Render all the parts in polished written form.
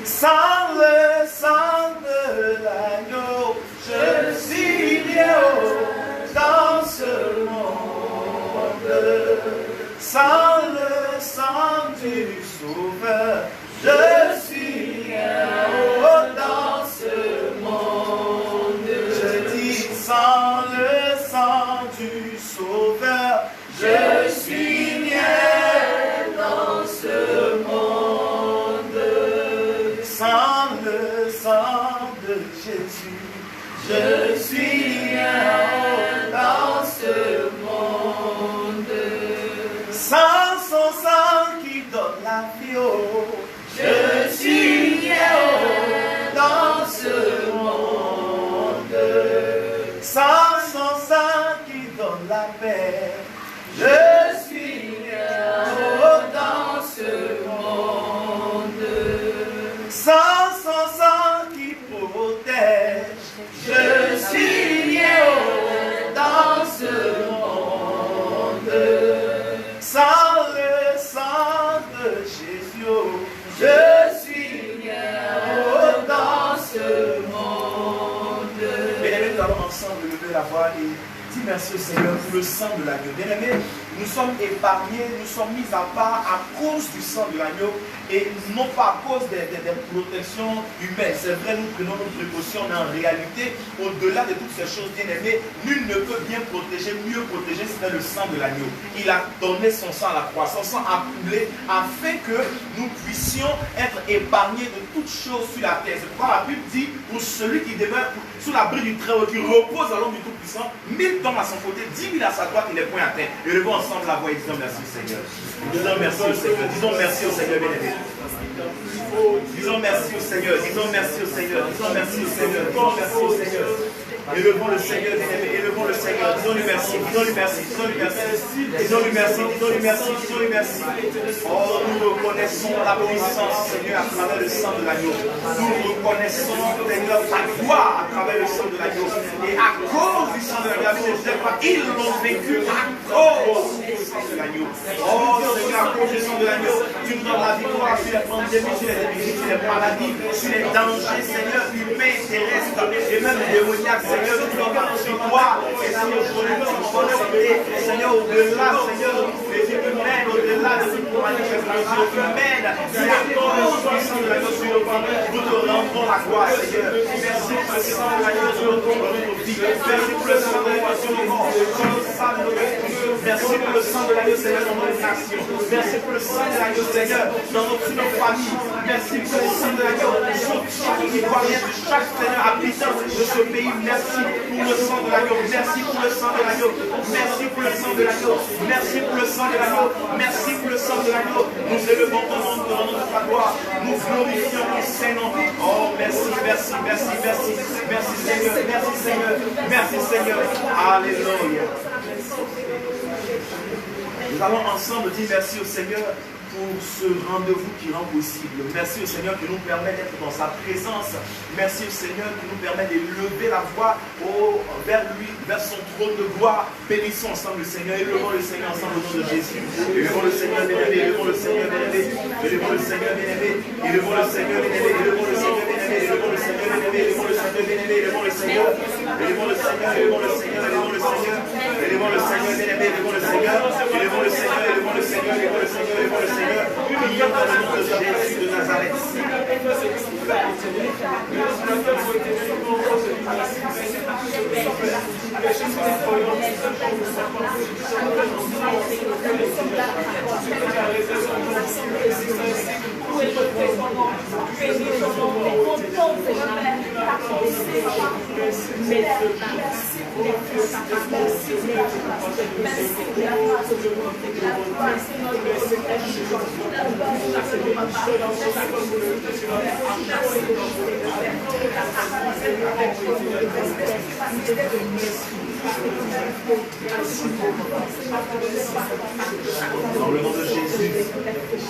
Sans le sang de l'agneau, je suis bien dans ce monde. Sans le sang du Sauveur, je suis bien dans ce monde. Je dis sans le sang du Sauveur, je suis bien dans ce monde. Sans le sang de Jésus, je suis bien dans ce monde. Sans son sang qui donne la vie, je suis bien dans ce monde. Sans son sang qui donne la paix, je suis bien dans ce monde. Sans son sang qui protège, je suis bien dans ce monde. Sans le sang de Jésus, je suis bien dans ce monde. Bien-aimés, nous allons ensemble lever la voix et dire merci au Seigneur pour le sang de l'agneau. Bien-aimés, nous sommes épargnés, nous sommes mis à part à cause du sang de l'agneau et non pas à cause des protections humaines. C'est vrai, nous prenons nos précautions, mais en réalité, au-delà de toutes ces choses, bien-aimés, nul ne peut bien protéger, mieux protéger, c'est le sang de l'agneau. Il a donné son sang à la croix, son sang a coulé afin que nous puissions être épargnés de toutes choses sur la terre. C'est pourquoi la Bible dit, pour celui qui demeure sous l'abri du Très-Haut, qui repose à l'ombre du Tout-Puissant, 1000 tombent à son côté, 10 000 à sa droite, il est point atteint. Et levons ensemble la voix et disons merci au Seigneur. Disons merci au Seigneur. Disons merci au Seigneur, bien-aimé. Disons merci au Seigneur. Disons merci au Seigneur. Disons merci au Seigneur. Disons merci au Seigneur. Élevons le Seigneur, bien-aimé. Élevons le Seigneur. Disons-lui merci. Disons-lui merci. Disons-lui merci. Disons-lui merci. Disons-lui merci. Disons-lui merci. Oh, nous reconnaissons la puissance, Seigneur, à travers le sang de l'agneau. Nous reconnaissons, Seigneur, ta gloire à travers le sang de l'agneau. Et à cause du sang de l'agneau, ils l'ont vécu à cause du sang de l'agneau. Oh, Seigneur, à cause du sang de l'agneau, tu nous donnes la victoire sur les pandémies, sur les épidémies, sur les maladies, sur les dangers, Seigneur, humains, terrestres, et même démoniaques, Seigneur, nous sommes sur toi, et sur nos volontés, Seigneur, au-delà, Seigneur, les humaines, au-delà de toute manifestation humaine, c'est à cause du sang de l'agneau sur nos vies, nous te rendons la gloire, Seigneur. Merci pour le sang de l'agneau sur nos vies, merci pour le sang de l'agneau sur nos corps, sur nos sang de l'agneau. Merci pour le sang de l'agneau, Seigneur, dans nos nations. Merci pour le sang de l'agneau, Seigneur, dans nos familles. Merci pour le sang de l'agneau, sur chaque Ivoirien, de chaque Seigneur habitant de ce pays. Merci pour le sang de l'agneau. Merci pour le sang de l'agneau. Merci pour le sang de l'agneau. Merci pour le sang de l'agneau. Merci pour le sang de l'agneau. Nous élevons ton nom, nous rendons ta gloire. Nous glorifions ton Saint-Nom. Oh, merci, merci, merci, merci. Merci, Seigneur. Merci, Seigneur. Merci, Seigneur. Alléluia. Nous allons ensemble dire merci au Seigneur pour ce rendez-vous qui rend possible. Merci au Seigneur qui nous permet d'être dans sa présence. Merci au Seigneur qui nous permet de lever la voix vers lui, vers son trône de gloire. Bénissons ensemble le Seigneur. Élevons le Seigneur ensemble au nom de Jésus. Élevons le Seigneur bien-aimé. Élevons le Seigneur bien-aimé. Élevons le Seigneur bien-aimé. Élevons le Seigneur bien-aimé. Élevons le Seigneur bien-aimé. Élevons le Seigneur bien-aimé. Élevons le Seigneur bien-aimé. Élevons le Seigneur. Élevons le Seigneur. Élevons le Seigneur. Élevons le Seigneur. Élevons le Seigneur bien-aimé. Élevons le Seigneur. Élevons le Seigneur. Élevons le Seigneur. Élevons le Seigneur. Élevons le Seigneur. Prions dans le nom de Jésus de Nazareth. Dans le nom de Jésus,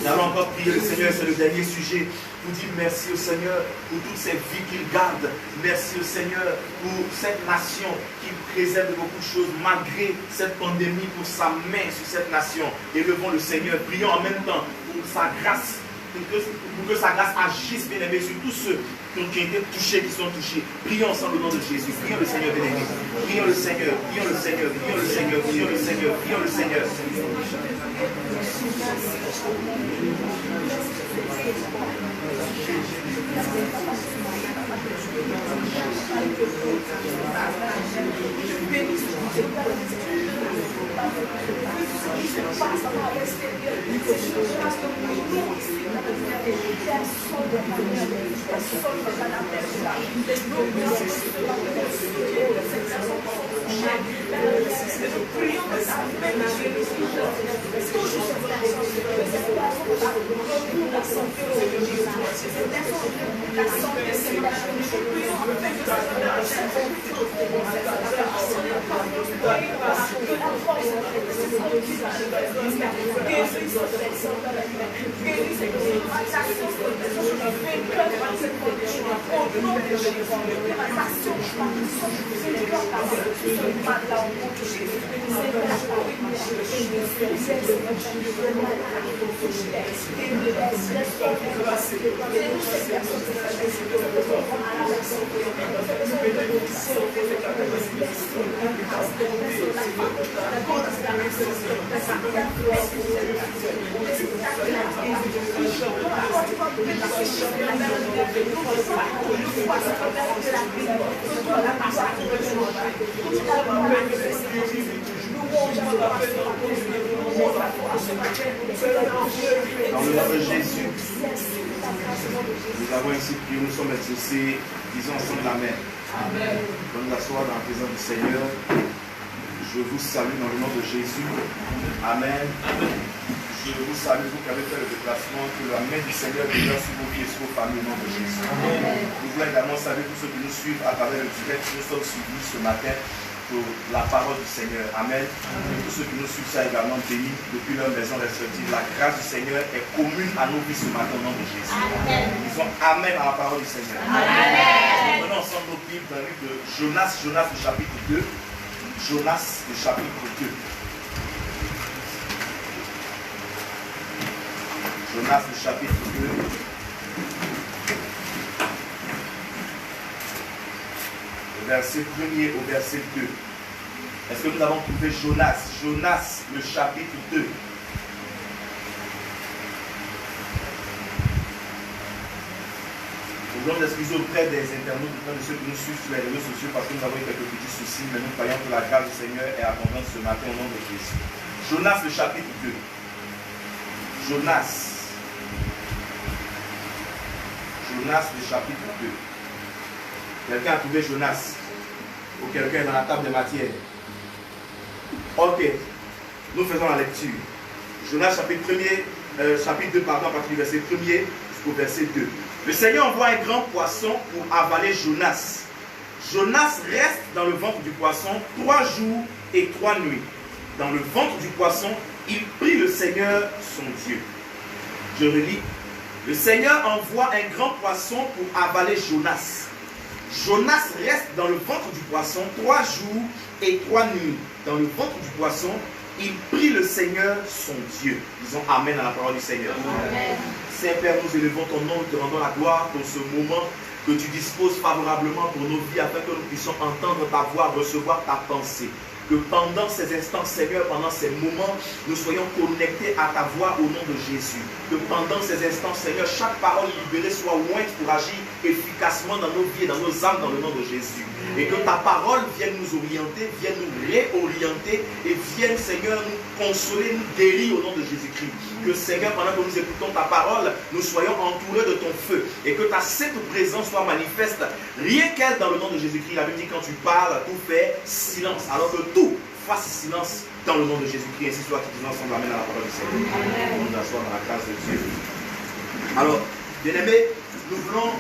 nous allons encore prier le Seigneur, c'est le dernier sujet. Vous dites merci au Seigneur pour toutes ces vies qu'il garde. Merci au Seigneur pour cette nation qui préserve beaucoup de choses malgré cette pandémie, pour sa main sur cette nation. Élevons le Seigneur, prions en même temps pour sa grâce pour que sa grâce agisse, bien aimé, sur tous ceux qui ont été touchés, qui sont touchés. Prions ensemble au nom de Jésus. Prions le Seigneur, bien aimé. Prions le Seigneur, prions le Seigneur, prions le Seigneur, prions le Seigneur, prions le Seigneur. Dans le nom de Jésus, nous avons ici prié, nous sommes exaucés, disons ensemble Amen. Nous nous asseoir dans la présence du Seigneur. Je vous salue dans le nom de Jésus. Amen. Je vous salue, vous qui avez fait le déplacement, que la main du Seigneur demeure sur vos vies et sur vos familles au nom de Jésus. Nous voulons également saluer tous ceux qui nous suivent à travers le direct. Nous sommes suivis ce matin pour la parole du Seigneur. Amen. Et tous ceux qui nous suivent ça également bénis depuis leur maison respective. La grâce du Seigneur est commune à nos vies ce matin au nom de Jésus. Disons Amen à la parole du Seigneur. Amen. Prenons ensemble nos Bibles dans le livre de Jonas, Jonas le chapitre 2. Jonas le chapitre 2. Jonas le chapitre 2. Verset 1er au verset 2. Est-ce que nous avons trouvé Jonas? Jonas, le chapitre 2. Nous voulons excuser auprès des internautes, auprès de ceux qui nous suivent sur les réseaux sociaux parce que nous avons eu quelques petits soucis, mais nous croyons que la grâce du Seigneur est abondante ce matin au nom de Jésus. Jonas, le chapitre 2. Jonas. Jonas, le chapitre 2. Quelqu'un a trouvé Jonas? Ou quelqu'un est dans la table de matière? Ok, nous faisons la lecture. Jonas chapitre 2, pardon, à partir du verset 1er jusqu'au verset 2. Le Seigneur envoie un grand poisson pour avaler Jonas. Jonas reste dans le ventre du poisson 3 jours et 3 nuits. Dans le ventre du poisson, il prie le Seigneur son Dieu. Je relis. Le Seigneur envoie un grand poisson pour avaler Jonas. Jonas reste dans le ventre du poisson 3 jours et 3 nuits. Dans le ventre du poisson, il prie le Seigneur son Dieu. Disons Amen à la parole du Seigneur. Amen. Saint-Père, nous élevons ton nom, nous te rendons la gloire pour ce moment que tu disposes favorablement pour nos vies afin que nous puissions entendre ta voix, recevoir ta pensée. Que pendant ces instants, Seigneur, pendant ces moments, nous soyons connectés à ta voix au nom de Jésus. Que pendant ces instants, Seigneur, chaque parole libérée soit ointe pour agir efficacement dans nos vies et dans nos âmes dans le nom de Jésus. Et que ta parole vienne nous orienter, vienne nous réorienter et vienne, Seigneur, nous consoler, nous guérir au nom de Jésus-Christ. Que, Seigneur, pendant que nous écoutons ta parole, nous soyons entourés de ton feu et que ta sainte présence soit manifeste, rien qu'elle dans le nom de Jésus-Christ. La Bible dit quand tu parles, tout fait silence. Alors que tout fasse silence dans le nom de Jésus-Christ. Ainsi soit, qui ensemble amène à la parole du Seigneur. On nous assoit dans la grâce de Dieu. Alors, bien-aimés, nous voulons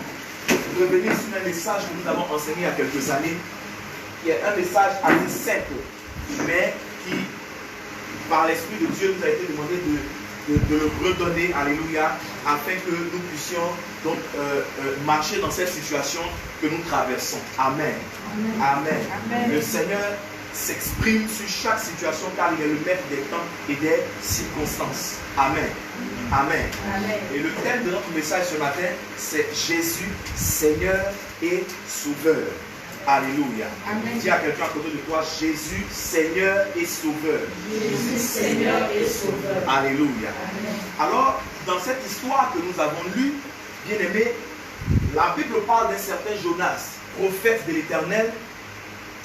revenir sur un message que nous avons enseigné il y a quelques années, qui est un message assez simple, mais qui, par l'Esprit de Dieu, nous a été demandé de le redonner, alléluia, afin que nous puissions donc marcher dans cette situation que nous traversons. Amen. Amen. Amen. Le Seigneur s'exprime sur chaque situation car il est le maître des temps et des circonstances. Amen. Amen. Amen. Et le thème de notre message ce matin, c'est Jésus, Seigneur et Sauveur. Alléluia. Amen. Dis à quelqu'un à côté de toi, Jésus, Seigneur et Sauveur. Jésus, Seigneur et Sauveur. Alléluia. Amen. Alors, dans cette histoire que nous avons lue, bien aimé, la Bible parle d'un certain Jonas, prophète de l'Éternel,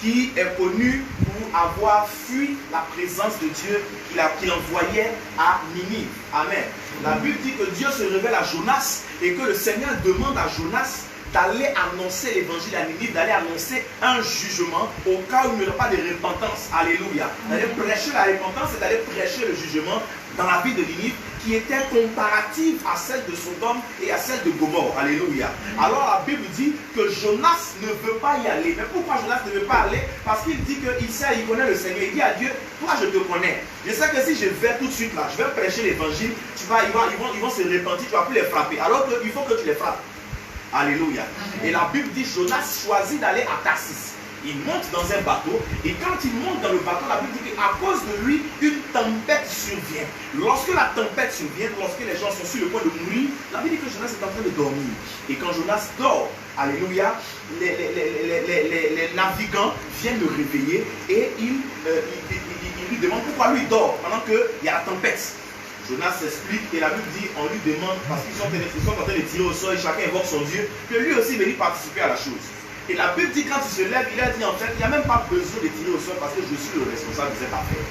qui est connu pour avoir fui la présence de Dieu qu'il envoyait à Ninive. Amen. La Bible dit que Dieu se révèle à Jonas et que le Seigneur demande à Jonas d'aller annoncer l'évangile à Ninive, d'aller annoncer un jugement au cas où il n'y aura pas de repentance. Alléluia. D'aller prêcher la repentance et d'aller prêcher le jugement dans la ville de Ninive qui était comparative à celle de Sodome et à celle de Gomorrhe. Alléluia. Alors la Bible dit que Jonas ne veut pas y aller. Mais pourquoi Jonas ne veut pas aller? Parce qu'il dit qu'il sait, il connaît le Seigneur. Il dit à Dieu, toi je te connais. Je sais que si je vais tout de suite là, je vais prêcher l'évangile, ils vont se repentir, tu vas plus les frapper. Alors qu'il faut que tu les frappes. Alléluia. Et la Bible dit Jonas choisit d'aller à Tarsis. Il monte dans un bateau et quand il monte dans le bateau, la Bible dit qu'à cause de lui, une tempête survient. Lorsque la tempête survient, lorsque les gens sont sur le point de mourir, la Bible dit que Jonas est en train de dormir. Et quand Jonas dort, alléluia, les navigants viennent le réveiller et ils lui demandent pourquoi lui dort pendant qu'il y a la tempête. Jonas s'explique et la Bible dit, on lui demande, parce qu'ils sont en train de tirer au sol et chacun évoque son Dieu, que lui aussi venir participer à la chose. Et la Bible dit, quand il se lève, il a dit en fait, il n'y a même pas besoin de tirer au sol parce que je suis le responsable de cette affaire.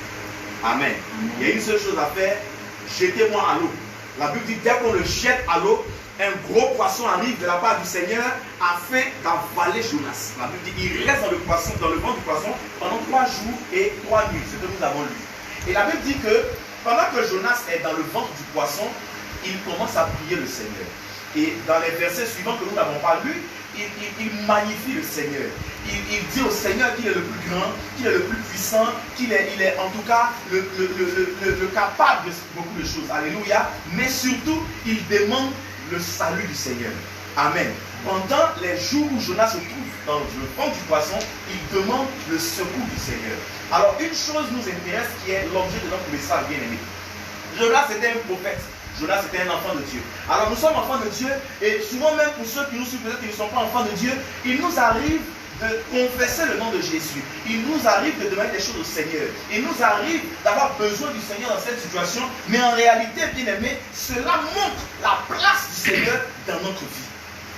Amen. Il y a une seule chose à faire, jetez-moi à l'eau. La Bible dit, dès qu'on le jette à l'eau, un gros poisson arrive de la part du Seigneur afin d'avaler Jonas. La Bible dit, il reste dans le ventre du poisson pendant 3 jours et 3 nuits, ce que nous avons lu. Et la Bible dit que pendant que Jonas est dans le ventre du poisson, il commence à prier le Seigneur. Et dans les versets suivants que nous n'avons pas lus, il magnifie le Seigneur. Il dit au Seigneur qu'il est le plus grand, qu'il est le plus puissant, qu'il est en tout cas le capable de beaucoup de choses. Alléluia. Mais surtout, il demande le salut du Seigneur. Amen. Pendant les jours où Jonas se trouve dans le ventre du poisson, il demande le secours du Seigneur. Alors une chose nous intéresse qui est l'objet de notre message bien aimé. Jonas était un prophète. Jonas était un enfant de Dieu. Alors nous sommes enfants de Dieu et souvent même pour ceux qui nous suivent peut-être qui ne sont pas enfants de Dieu, il nous arrive de confesser le nom de Jésus. Il nous arrive de demander des choses au Seigneur. Il nous arrive d'avoir besoin du Seigneur dans cette situation, mais en réalité, bien aimé, cela montre la place du Seigneur dans notre vie.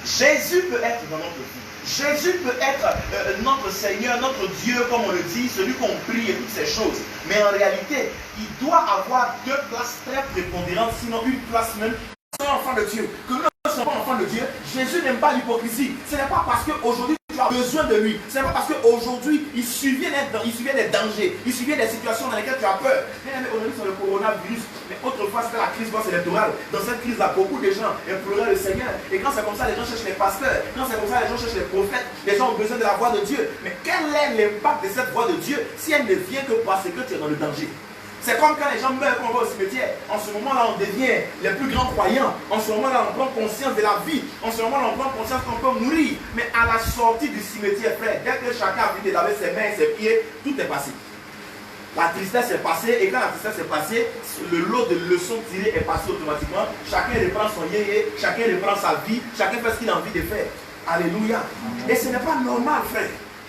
Jésus peut être dans notre vie. Jésus peut être notre Seigneur, notre Dieu, comme on le dit, celui qu'on prie et toutes ces choses. Mais en réalité, il doit avoir 2 places très prépondérantes, sinon une place même. Nous sommes enfants de Dieu. Que nous ne sommes pas enfants de Dieu, Jésus n'aime pas l'hypocrisie. Ce n'est pas parce qu'aujourd'hui tu as besoin de lui. Ce n'est pas parce qu'aujourd'hui il subvient des dangers, il subvient des situations dans lesquelles tu as peur. Mais aujourd'hui c'est le coronavirus. Mais autrefois c'était la crise post-électorale. Dans cette crise-là, beaucoup de gens imploraient le Seigneur. Et quand c'est comme ça, les gens cherchent les pasteurs. Quand c'est comme ça, les gens cherchent les prophètes. Les gens ont besoin de la voix de Dieu. Mais quel est l'impact de cette voix de Dieu si elle ne vient que parce que tu es dans le danger? C'est comme quand les gens meurent, quand on va au cimetière. En ce moment-là, on devient les plus grands croyants. En ce moment-là, on prend conscience de la vie. En ce moment-là, on prend conscience qu'on peut mourir. Mais à la sortie du cimetière, frère, dès que chacun a fini de laver ses mains et ses pieds, tout est passé. La tristesse est passée, et quand la tristesse est passée, le lot de leçons tirées est passé automatiquement. Chacun reprend son yéyé, chacun reprend sa vie, chacun fait ce qu'il a envie de faire. Alléluia. Et ce n'est pas normal, frère.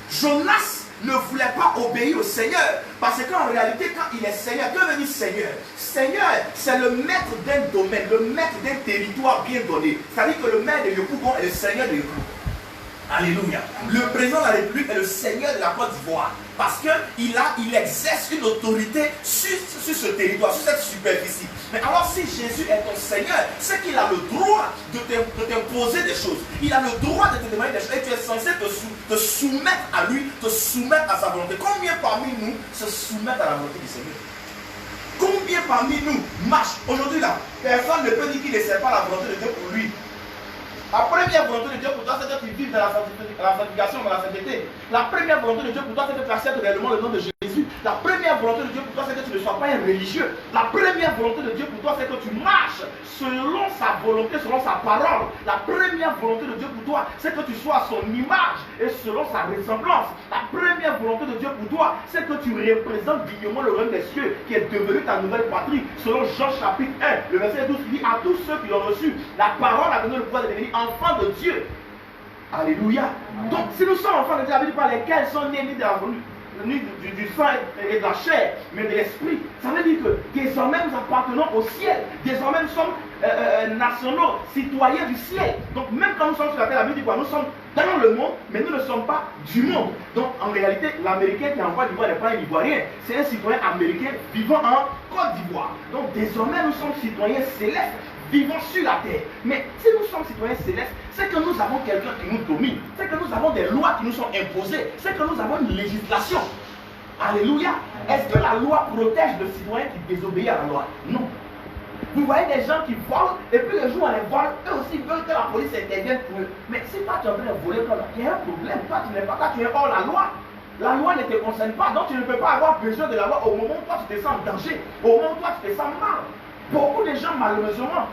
Jonas ne voulait pas obéir au Seigneur, parce qu'en réalité, quand il est Seigneur, que veut dire Seigneur? Seigneur, c'est le maître d'un domaine, le maître d'un territoire bien donné. C'est-à-dire que le maire de Yopougon est le Seigneur de Yopougon. Alléluia. Le président de la République est le Seigneur de la Côte d'Ivoire. Parce qu'il exerce une autorité sur ce territoire, sur cette superficie. Mais alors si Jésus est ton Seigneur, c'est qu'il a le droit de t'imposer des choses. Il a le droit de te demander des choses. Et tu es censé te soumettre à lui, te soumettre à sa volonté. Combien parmi nous se soumettent à la volonté du Seigneur? Combien parmi nous marchent? Aujourd'hui là, personne ne peut dire qu'il ne sait pas la volonté de Dieu pour lui. La première volonté de Dieu pour toi, c'est que tu vives dans la sanctification, dans la sainteté. La première volonté de Dieu pour toi, c'est que tu acceptes réellement le nom de Jésus. La première volonté de Dieu pour toi, c'est que tu ne sois pas un religieux. La première volonté de Dieu pour toi, c'est que tu marches selon sa volonté, selon sa parole. La première volonté de Dieu pour toi, c'est que tu sois à son image et selon sa ressemblance. La première volonté de Dieu pour toi, c'est que tu représentes dignement le royaume des cieux qui est devenu ta nouvelle patrie. Selon Jean chapitre 1, le verset 12 qui dit à tous ceux qui l'ont reçu, la parole a donné le pouvoir de devenir enfants de Dieu. Alléluia. Donc si nous sommes enfants de Dieu, la Bible par lesquels sont nés du sang et de la chair, mais de l'esprit. Ça veut dire que désormais nous appartenons au ciel. Désormais nous sommes nationaux, citoyens du ciel. Donc même quand nous sommes sur la terre, la Bible dit quoi? Nous sommes dans le monde, mais nous ne sommes pas du monde. Donc en réalité, l'Américain qui est en Côte d'Ivoire n'est pas un Ivoirien. C'est un citoyen américain vivant en Côte d'Ivoire. Donc désormais nous sommes citoyens célestes, vivons sur la terre. Mais si nous sommes citoyens célestes, c'est que nous avons quelqu'un qui nous domine. C'est que nous avons des lois qui nous sont imposées. C'est que nous avons une législation. Alléluia. Est-ce que la loi protège le citoyen qui désobéit à la loi? Non. Vous voyez des gens qui volent, et puis le jour où on les vole, eux aussi veulent que la police intervienne pour eux. Mais si toi tu es en train de voler, il y a un problème. Toi tu n'es pas là, tu es hors la loi. La loi ne te concerne pas, donc tu ne peux pas avoir besoin de la loi au moment où toi tu te sens en danger, au moment où toi tu te sens mal. Beaucoup de gens malheureusement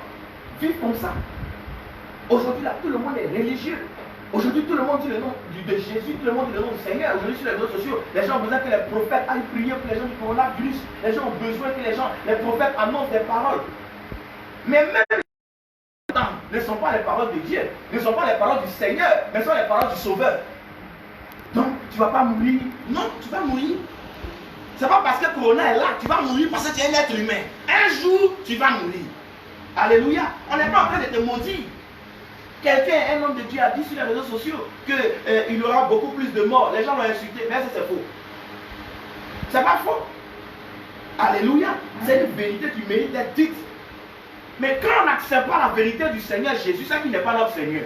vivent comme ça. Aujourd'hui là, tout le monde est religieux. Aujourd'hui, tout le monde dit le nom de Jésus, tout le monde dit le nom du Seigneur. Aujourd'hui, sur les réseaux sociaux, les gens ont besoin que les prophètes aillent prier pour les gens du coronavirus. Les gens ont besoin que les prophètes annoncent des paroles. Mais même les temps ne sont pas les paroles de Dieu, ne sont pas les paroles du Seigneur, mais sont les paroles du Sauveur. Donc, tu ne vas pas mourir. Non, tu vas mourir. Ce n'est pas parce que le corona est là, tu vas mourir parce que tu es un être humain. Un jour, tu vas mourir. Alléluia. On n'est pas en train de te maudire. Quelqu'un, un homme de Dieu, a dit sur les réseaux sociaux qu'il y aura beaucoup plus de morts. Les gens l'ont insulté, mais ça c'est faux. C'est pas faux. Alléluia. C'est une vérité qui mérite d'être dite. Mais quand on n'accepte pas la vérité du Seigneur Jésus, c'est qu'il n'est pas notre Seigneur.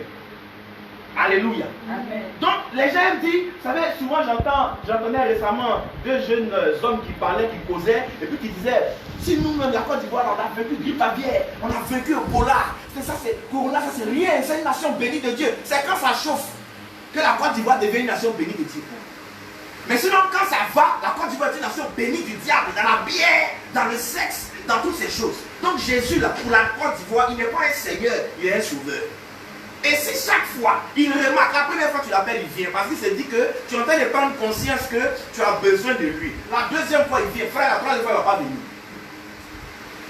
Alléluia. Amen. Donc les gens me disent, vous savez, souvent j'entendais récemment deux jeunes hommes qui parlaient, qui causaient, et puis qui disaient, si nous-mêmes la Côte d'Ivoire, on a vaincu grippe aviaire, on a vaincu Ebola, c'est ça, c'est Corona, ça c'est rien, c'est une nation bénie de Dieu. C'est quand ça chauffe que la Côte d'Ivoire devient une nation bénie de Dieu. Mais sinon, quand ça va, la Côte d'Ivoire est une nation bénie du diable, dans la bière, dans le sexe, dans toutes ces choses. Donc Jésus, là, pour la Côte d'Ivoire, il n'est pas un Seigneur, il est un sauveur. Et si chaque fois, il remarque, la première fois que tu l'appelles, il vient, parce qu'il se dit que tu es en train de prendre conscience que tu as besoin de lui. La deuxième fois, il vient, frère, la troisième fois, il ne va pas venir.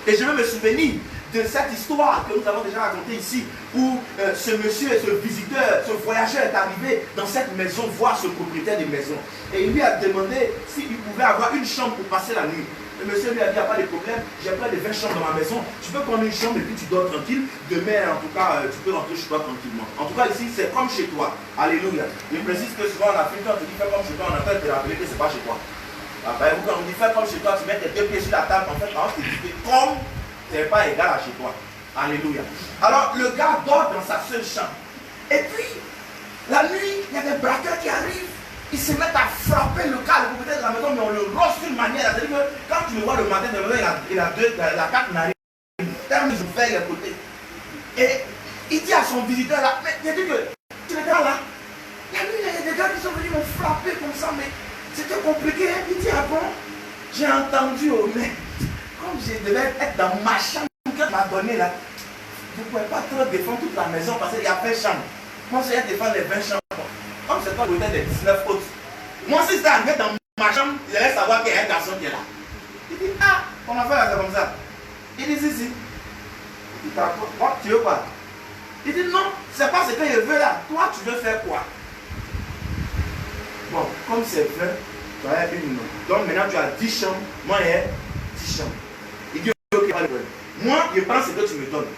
Et je veux me souvenir de cette histoire que nous avons déjà racontée ici, où ce monsieur, ce visiteur, ce voyageur est arrivé dans cette maison voir ce propriétaire de maison. Et il lui a demandé s'il pouvait avoir une chambre pour passer la nuit. Le monsieur lui a dit, il n'y a pas de problème, j'ai plein de 20 chambres dans ma maison, tu peux prendre une chambre et puis tu dors tranquille. Demain, en tout cas, tu peux rentrer chez toi tranquillement. En tout cas, ici, c'est comme chez toi. Alléluia. Il précise que souvent en Afrique, quand on te dit fais comme chez toi, on appelle te rappeler que ce n'est pas chez toi. Quand on dit fais comme chez toi, tu mets tes deux pieds sur la table, en fait, on te dit que comme ce n'est pas égal à chez toi. Alléluia. Alors, le gars dort dans sa seule chambre. Et puis, la nuit, il y a des braqueurs qui arrivent. Ils se mettent à frapper le cas, le propriétaire de la maison, mais on le roche d'une manière. C'est-à-dire que quand tu le vois le matin, il a quatre narines. Terme, je fais les côtés. Et il dit à son visiteur là, mais il dit que tu n'es pas là. La nuit, il y a des gars qui sont venus me frapper comme ça, mais c'était compliqué. Il dit, ah bon, j'ai entendu, oh, mais comme je devais être dans ma chambre qu'elle m'a donné là, vous ne pouvez pas trop défendre toute la maison parce qu'il y a 20 chambres. Moi, je vais défendre les 20 chambres. Comme c'est toi le des 19 autres. Moi, si c'est arrivé dans ma chambre, je vais savoir qu'il y a un garçon qui est là. Il dit, ah, ton affaire là, c'est comme ça. Il dit, si. Il dit, quoi, tu veux quoi? Il dit, non, c'est pas ce que je veux là. Toi, tu veux faire quoi? Bon, comme c'est vrai, tu as une non. Donc maintenant, tu as 10 chambres. Moi, il y a 10 chambres. Il dit, ok, pas de problème. Moi, je prends ce que tu me donnes.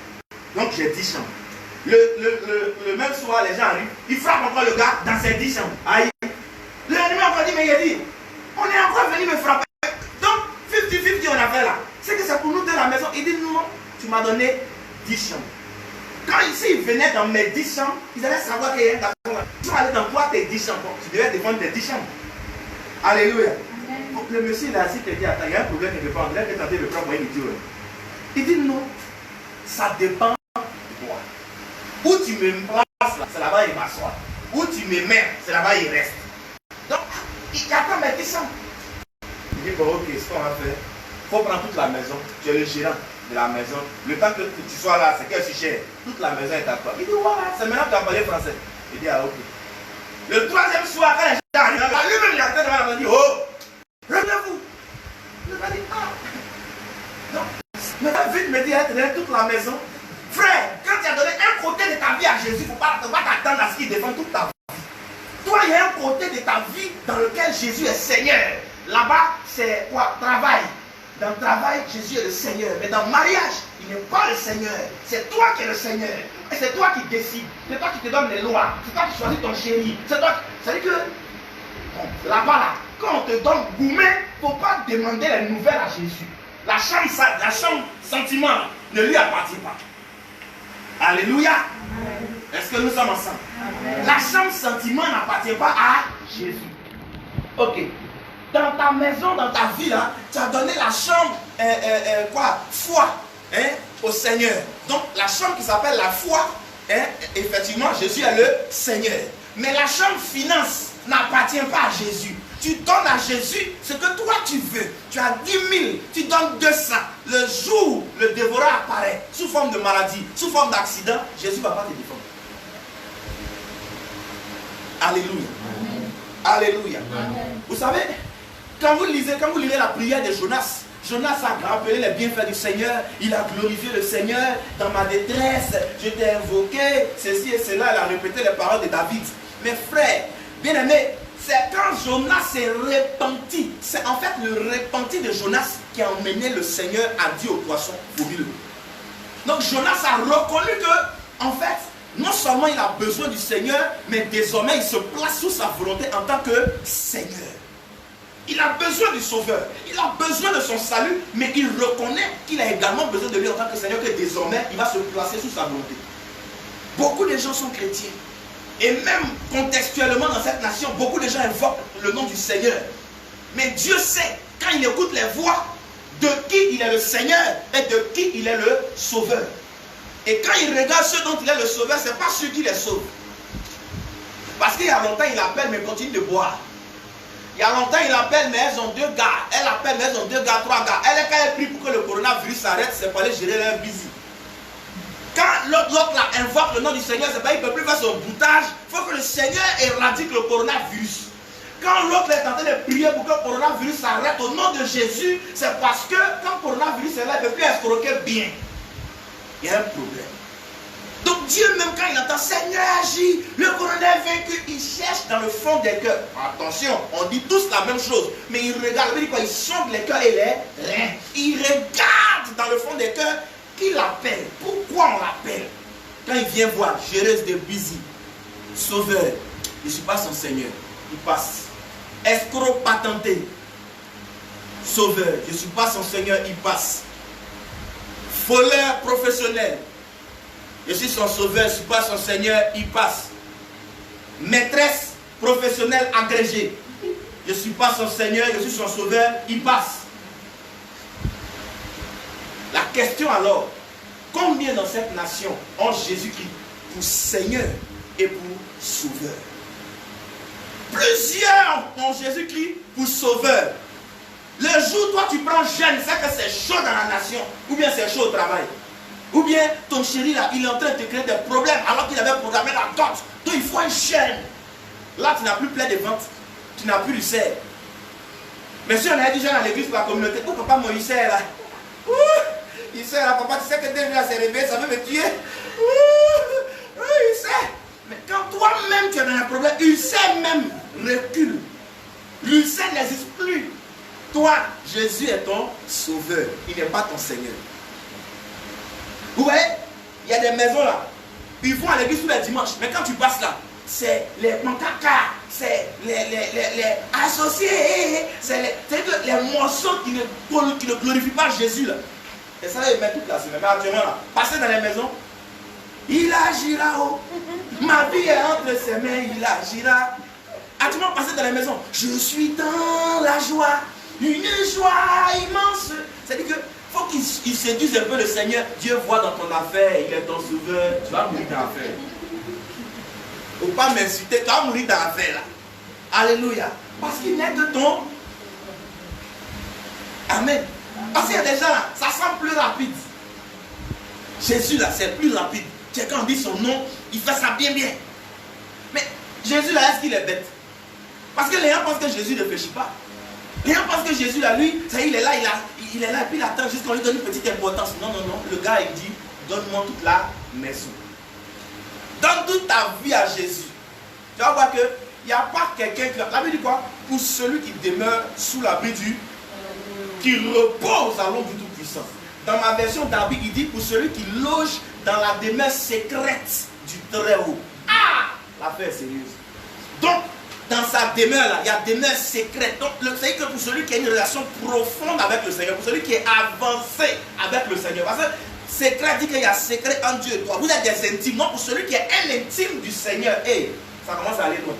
Donc, j'ai 10 chambres. Le même soir, les gens arrivent, ils frappent encore le gars dans ses 10 chambres. Aïe. L'ennemi a encore dit, mais il a dit, on est encore venu me frapper. Donc, 50-50 on a fait là. C'est que c'est pour nous de la maison. Il dit, non, tu m'as donné 10 chambres. Quand ici, ils venaient dans mes 10 chambres, ils allaient savoir qu'il y a un garçon là. Tu vas aller dans toi tes 10 chambres. Tu devais défendre tes 10 chambres. Alléluia. Donc, le monsieur il a assis, il dit, attends, il y a un problème quelque part. On dirait que tu as le prendre pour un idiot. Il dit, non, ça dépend. Où tu me places là, c'est là-bas il m'assoit. Où tu me mets, c'est là-bas il reste. Donc, il attend mes 10 chambres. Il dit, bon, ok, ce qu'on va faire, il faut prendre toute la maison. Tu es le gérant de la maison. Le temps que tu sois là, c'est qu'elle est si cher. Toute la maison est à toi. Il dit, voilà, c'est maintenant que tu as parlé français. Il dit, ah, ok. Le troisième soir, quand les gens arrivent, lui-même, il attend devant la maison, il dit, oh, revenez-vous. Il m'a dit, ah. Non. Mais vite me dit, elle te toute la maison. Frère, quand tu as donné un côté de ta vie à Jésus, il ne faut pas t'attendre à ce qu'il défende toute ta vie. Toi, il y a un côté de ta vie dans lequel Jésus est Seigneur. Là-bas, c'est quoi? Travail. Dans le travail, Jésus est le Seigneur. Mais dans le mariage, il n'est pas le Seigneur. C'est toi qui es le Seigneur. Et c'est toi qui décides. C'est toi qui te donnes les lois. C'est toi qui choisis ton chéri. C'est toi qui... C'est-à-dire que, bon, là-bas, là, quand on te donne gourmet, il ne faut pas demander les nouvelles à Jésus. La chambre sentiment ne lui appartient pas. Alléluia. Est-ce que nous sommes ensemble? Amen. La chambre sentiment n'appartient pas à Jésus. Ok. Dans ta maison, dans ta vie, là, tu as donné la chambre, foi, hein, au Seigneur. Donc, la chambre qui s'appelle la foi, hein, effectivement, Jésus est le Seigneur. Mais la chambre finance n'appartient pas à Jésus. Tu donnes à Jésus ce que toi tu veux. Tu as 10 000, tu donnes 200. Le jour où le dévoreur apparaît, sous forme de maladie, sous forme d'accident, Jésus ne va pas te défendre. Alléluia. Amen. Alléluia. Amen. Vous savez, quand vous lisez la prière de Jonas, Jonas a rappelé les bienfaits du Seigneur, il a glorifié le Seigneur dans ma détresse, je t'ai invoqué, ceci et cela, il a répété les paroles de David. Mes frères, bien-aimés, c'est quand Jonas s'est repenti, c'est en fait le repenti de Jonas qui a emmené le Seigneur à dire au poisson, vomis-le. Donc Jonas a reconnu que, en fait, non seulement il a besoin du Seigneur, mais désormais il se place sous sa volonté en tant que Seigneur. Il a besoin du Sauveur, il a besoin de son salut, mais il reconnaît qu'il a également besoin de lui en tant que Seigneur, que désormais il va se placer sous sa volonté. Beaucoup de gens sont chrétiens. Et même contextuellement dans cette nation, beaucoup de gens invoquent le nom du Seigneur. Mais Dieu sait, quand il écoute les voix, de qui il est le Seigneur et de qui il est le Sauveur. Et quand il regarde ceux dont il est le Sauveur, ce n'est pas ceux qui les sauvent. Parce qu'il y a longtemps, il appelle, mais continue de boire. Il y a longtemps, il appelle, mais elles ont 2 gars. Elle appelle, mais elles ont 2 gars, 3 gars. Quand elle prie pour que le coronavirus s'arrête, c'est pour aller gérer leur busy. Quand l'autre là invoque le nom du Seigneur, c'est pas qu'il ne peut plus faire son boutage. Il faut que le Seigneur éradique le coronavirus. Quand l'autre est en train de prier pour que le coronavirus s'arrête au nom de Jésus, c'est parce que quand le coronavirus est là, il ne peut plus escroquer bien. Il y a un problème. Donc Dieu, même quand il entend Seigneur agit, le coronavirus est vaincu, il cherche dans le fond des cœurs. Attention, on dit tous la même chose, mais il regarde, il sonde les cœurs et les reins. Il regarde dans le fond des cœurs. Qui l'appelle? Pourquoi on l'appelle? Quand il vient voir, géreuse de busy, Sauveur, je ne suis pas son Seigneur, il passe. Escroc patenté, Sauveur, je ne suis pas son Seigneur, il passe. Voleur professionnel, je suis son Sauveur, je ne suis pas son Seigneur, il passe. Maîtresse professionnelle agrégée, je ne suis pas son Seigneur, je suis son Sauveur, il passe. La question alors, combien dans cette nation ont Jésus-Christ pour Seigneur et pour Sauveur? Plusieurs ont Jésus-Christ pour Sauveur. Le jour où toi tu prends jeûne, c'est que c'est chaud dans la nation, ou bien c'est chaud au travail. Ou bien ton chéri là, il est en train de te créer des problèmes alors qu'il avait programmé la dot. Donc il faut un jeûne. Là tu n'as plus plein de ventes, tu n'as plus le cerf. Mais si on avait dit jeûne à l'église pour la communauté, oh papa Moïse là. Il sait là, papa, tu sais que déjà s'est réveillé, ça veut me tuer. Il sait. Mais quand toi-même tu es dans un problème, il sait même recule. Il sait n'existe plus. Toi, Jésus est ton Sauveur. Il n'est pas ton Seigneur. Vous voyez, il y a des maisons là. Ils vont à l'église tous les dimanches. Mais quand tu passes là, c'est les mancacas, c'est les associés, c'est les morceaux qui ne glorifient pas Jésus là. Et ça, ils mettent toute la semaine. Mais actuellement là, passez dans les maisons, il agira. Oh. Ma vie est entre ses mains, il agira. Actuellement, passez dans les maisons, je suis dans la joie, une joie immense. C'est-à-dire que faut qu'ils séduisent un peu le Seigneur. Dieu voit dans ton affaire, il est ton Sauveur. Tu vas mourir dans l'affaire. Faut pas m'insulter, tu vas mourir dans l'affaire là. Alléluia. Parce qu'il n'est que ton. Amen. Parce qu'il y a des gens là, ça semble plus rapide. Jésus là, c'est plus rapide. Quand on dit son nom, il fait ça bien bien. Mais Jésus là, est-ce qu'il est bête? Parce que les gens pensent que Jésus ne réfléchit pas. Les gens pensent que Jésus là, lui, ça, il est là, il est là, et puis il attend juste qu'on lui donne une petite importance. Non, non, non. Le gars, il dit, donne-moi toute la maison. Donne toute ta vie à Jésus. Tu vas voir que il n'y a pas quelqu'un qui... La Bible dit quoi? Pour celui qui demeure sous l'abri du... qui repose à l'ombre du Tout-Puissant. Dans ma version d'Arbi, il dit pour celui qui loge dans la demeure secrète du Très-Haut. Ah! L'affaire est sérieuse. Donc, dans sa demeure là, il y a demeure secrète. Donc, c'est que pour celui qui a une relation profonde avec le Seigneur, pour celui qui est avancé avec le Seigneur. Parce que secret dit qu'il y a secret entre Dieu et toi. Vous êtes des intimes. Non, pour celui qui est un intime du Seigneur, hey, ça commence à aller loin.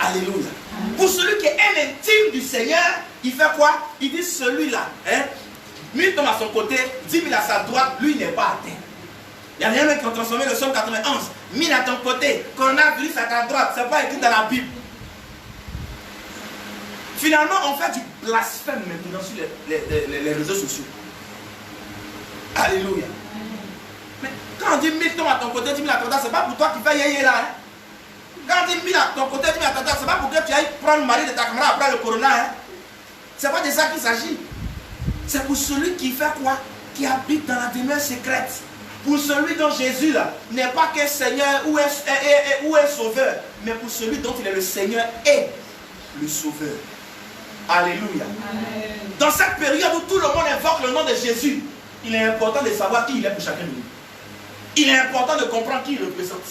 Alléluia. Pour celui qui est un intime du Seigneur, il fait quoi? Il dit celui-là, hein, 1000 hommes à son côté, 10 000 à sa droite, lui il n'est pas atteint. Il y a des gens qui ont transformé le psaume 91. 1000 à ton côté, coronavirus à ta droite, c'est pas écrit dans la Bible. Finalement, on fait du blasphème maintenant sur les réseaux sociaux. Alléluia. Mais quand on dit 1000 hommes à ton côté, 10 000 à ton droite, c'est pas pour toi qui fais yéyé là. Hein? Quand on dit 1000 à ton côté, 10 000 à ton droite, c'est pas pour que tu ailles prendre le mari de ta camarade après le corona. Hein? C'est pas de ça qu'il s'agit. C'est pour celui qui fait quoi? Qui habite dans la demeure secrète. Pour celui dont Jésus là n'est pas qu'un Seigneur ou un Sauveur, mais pour celui dont il est le Seigneur et le Sauveur. Alléluia. Amen. Dans cette période où tout le monde invoque le nom de Jésus, il est important de savoir qui il est pour chacun de nous. Il est important de comprendre qui il représente.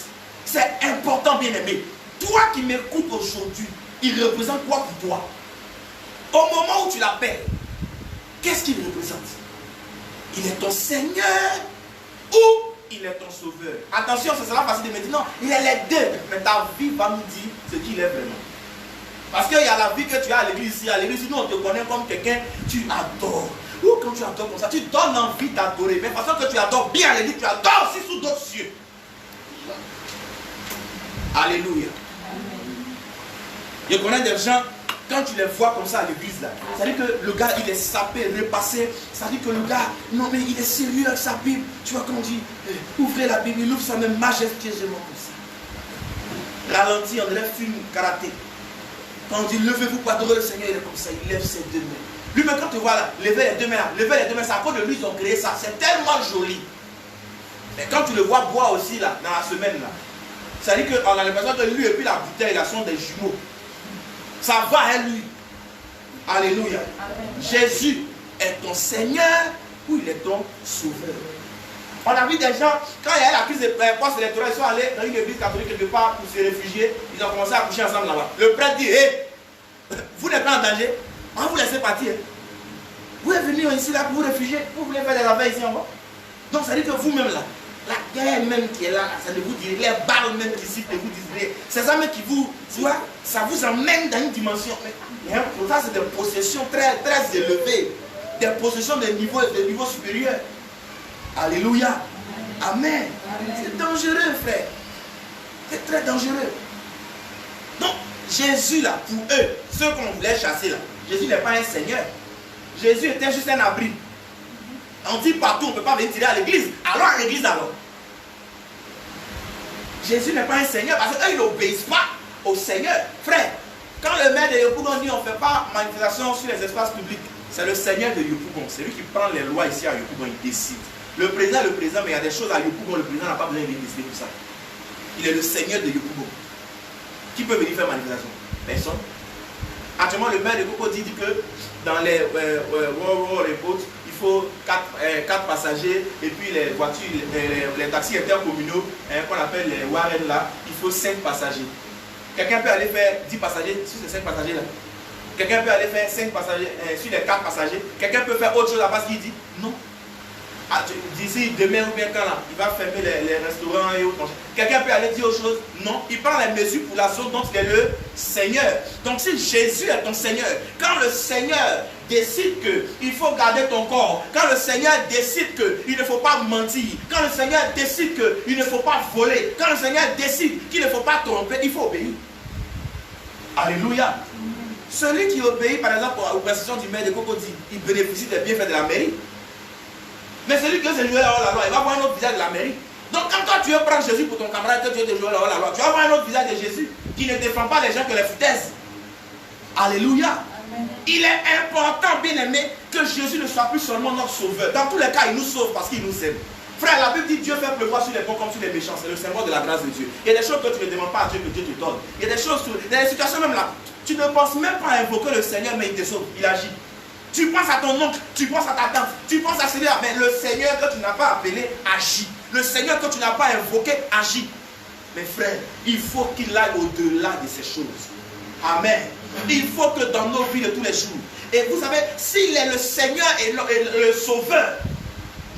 C'est important, bien aimé. Toi qui m'écoutes aujourd'hui, il représente quoi pour toi? Au moment où tu l'appelles, qu'est-ce qu'il représente? Il est ton Seigneur ou il est ton Sauveur? Attention, ce sera facile de me dire non, il est les deux. Mais ta vie va nous dire ce qu'il est vraiment. Parce qu'il y a la vie que tu as à l'église ici. À l'église, nous on te connaît comme quelqu'un, tu adores. Ou quand tu adores comme ça, tu donnes envie d'adorer. Mais de toute façon que tu adores bien à l'église, tu adores aussi sous d'autres cieux. Alléluia. Je connais des gens, quand tu les vois comme ça à l'église là, ça dit que le gars il est sapé, repassé. Ça dit que le gars, non mais il est sérieux avec sa Bible. Tu vois quand on dit, ouvrez la Bible, il ouvre ça même majestueusement comme ça. Ralenti, on lève film karaté. Quand on dit levez-vous pour adorer le Seigneur, il est comme ça, il lève ses deux mains. Lui, mais quand tu vois là, lever les deux mains, c'est à cause de lui ils ont créé ça. C'est tellement joli. Mais quand tu le vois boire aussi là, dans la semaine là, ça dit qu'on a l'impression que lui et puis la bouteille là sont des jumeaux. Ça va à lui. Alléluia. Amen. Jésus est ton Seigneur ou il est ton Sauveur. On a vu des gens, quand il y a eu la crise des post-électorale, ils sont allés dans une église catholique quelque part pour se réfugier. Ils ont commencé à coucher ensemble là-bas. Le prêtre dit, hey, vous n'êtes pas en danger. On va vous laisser partir. Vous êtes venus ici là pour vous réfugier. Vous voulez faire des affaires ici en bas. Donc ça dit que vous-même là, la guerre même qui est là, ça ne vous dit, les balles même d'ici ne vous disent rien. C'est ça même qui vous, tu vois, ça vous emmène dans une dimension. Mais pour ça, c'est des possessions très, très élevées. Des possessions de niveau supérieur. Alléluia. Amen. C'est dangereux, frère. C'est très dangereux. Donc, Jésus là, pour eux, ceux qu'on voulait chasser là, Jésus n'est pas un Seigneur. Jésus était juste un abri. On dit partout, on ne peut pas venir tirer à l'église. Alors à l'église alors. Jésus n'est pas un Seigneur parce qu'eux, ils n'obéissent pas au Seigneur. Frère, quand le maire de Yopougon dit on ne fait pas manifestation sur les espaces publics, c'est le Seigneur de Yopougon. C'est lui qui prend les lois ici à Yopougon, il décide. Le président, mais il y a des choses à Yopougon, le président n'a pas besoin de décider tout ça. Il est le Seigneur de Yopougon. Qui peut venir faire manifestation? Personne. Actuellement, le maire de Yopougon dit que dans les Report, il faut 4 passagers et puis les voitures, les taxis intercommunaux, qu'on appelle les Warren là, il faut 5 passagers. Quelqu'un peut aller faire 10 passagers sur ces 5 passagers là. Quelqu'un peut aller faire 5 passagers sur les 4 passagers. Quelqu'un peut faire autre chose là parce qu'il dit non. D'ici demain ou bien quand là, il va fermer les restaurants et autres. Quelqu'un peut aller dire autre chose? Non, il prend les mesures pour la zone dont il est le Seigneur. Donc si Jésus est ton Seigneur, quand le Seigneur décide qu'il faut garder ton corps, quand le Seigneur décide qu'il ne faut pas mentir, quand le Seigneur décide qu'il ne faut pas voler, quand le Seigneur décide qu'il ne faut pas tromper, il faut obéir. Alléluia. Celui qui obéit, par exemple, aux prescriptions du maire de Cocody, il bénéficie des bienfaits de la mairie. Mais celui qui veut se jouer la loi, il va voir un autre visage de la mairie. Donc quand toi tu veux prendre Jésus pour ton camarade, que tu veux te jouer la loi, tu vas voir un autre visage de Jésus qui ne défend pas les gens que les foutaises. Alléluia. Amen. Il est important, bien aimé, que Jésus ne soit plus seulement notre sauveur. Dans tous les cas, il nous sauve parce qu'il nous aime. Frère, la Bible dit Dieu fait pleuvoir sur les bons comme sur les méchants. C'est le symbole de la grâce de Dieu. Il y a des choses que tu ne demandes pas à Dieu que Dieu te donne. Il y a des choses, dans des situations même là, tu ne penses même pas à invoquer le Seigneur, mais il te sauve, il agit. Tu penses à ton oncle, tu penses à ta tante, tu penses à celui-là, mais le Seigneur que tu n'as pas appelé agit. Le Seigneur que tu n'as pas invoqué agit. Mais frère, il faut qu'il aille au-delà de ces choses. Amen. Il faut que dans nos vies de tous les jours, et vous savez, s'il est le Seigneur et le Sauveur,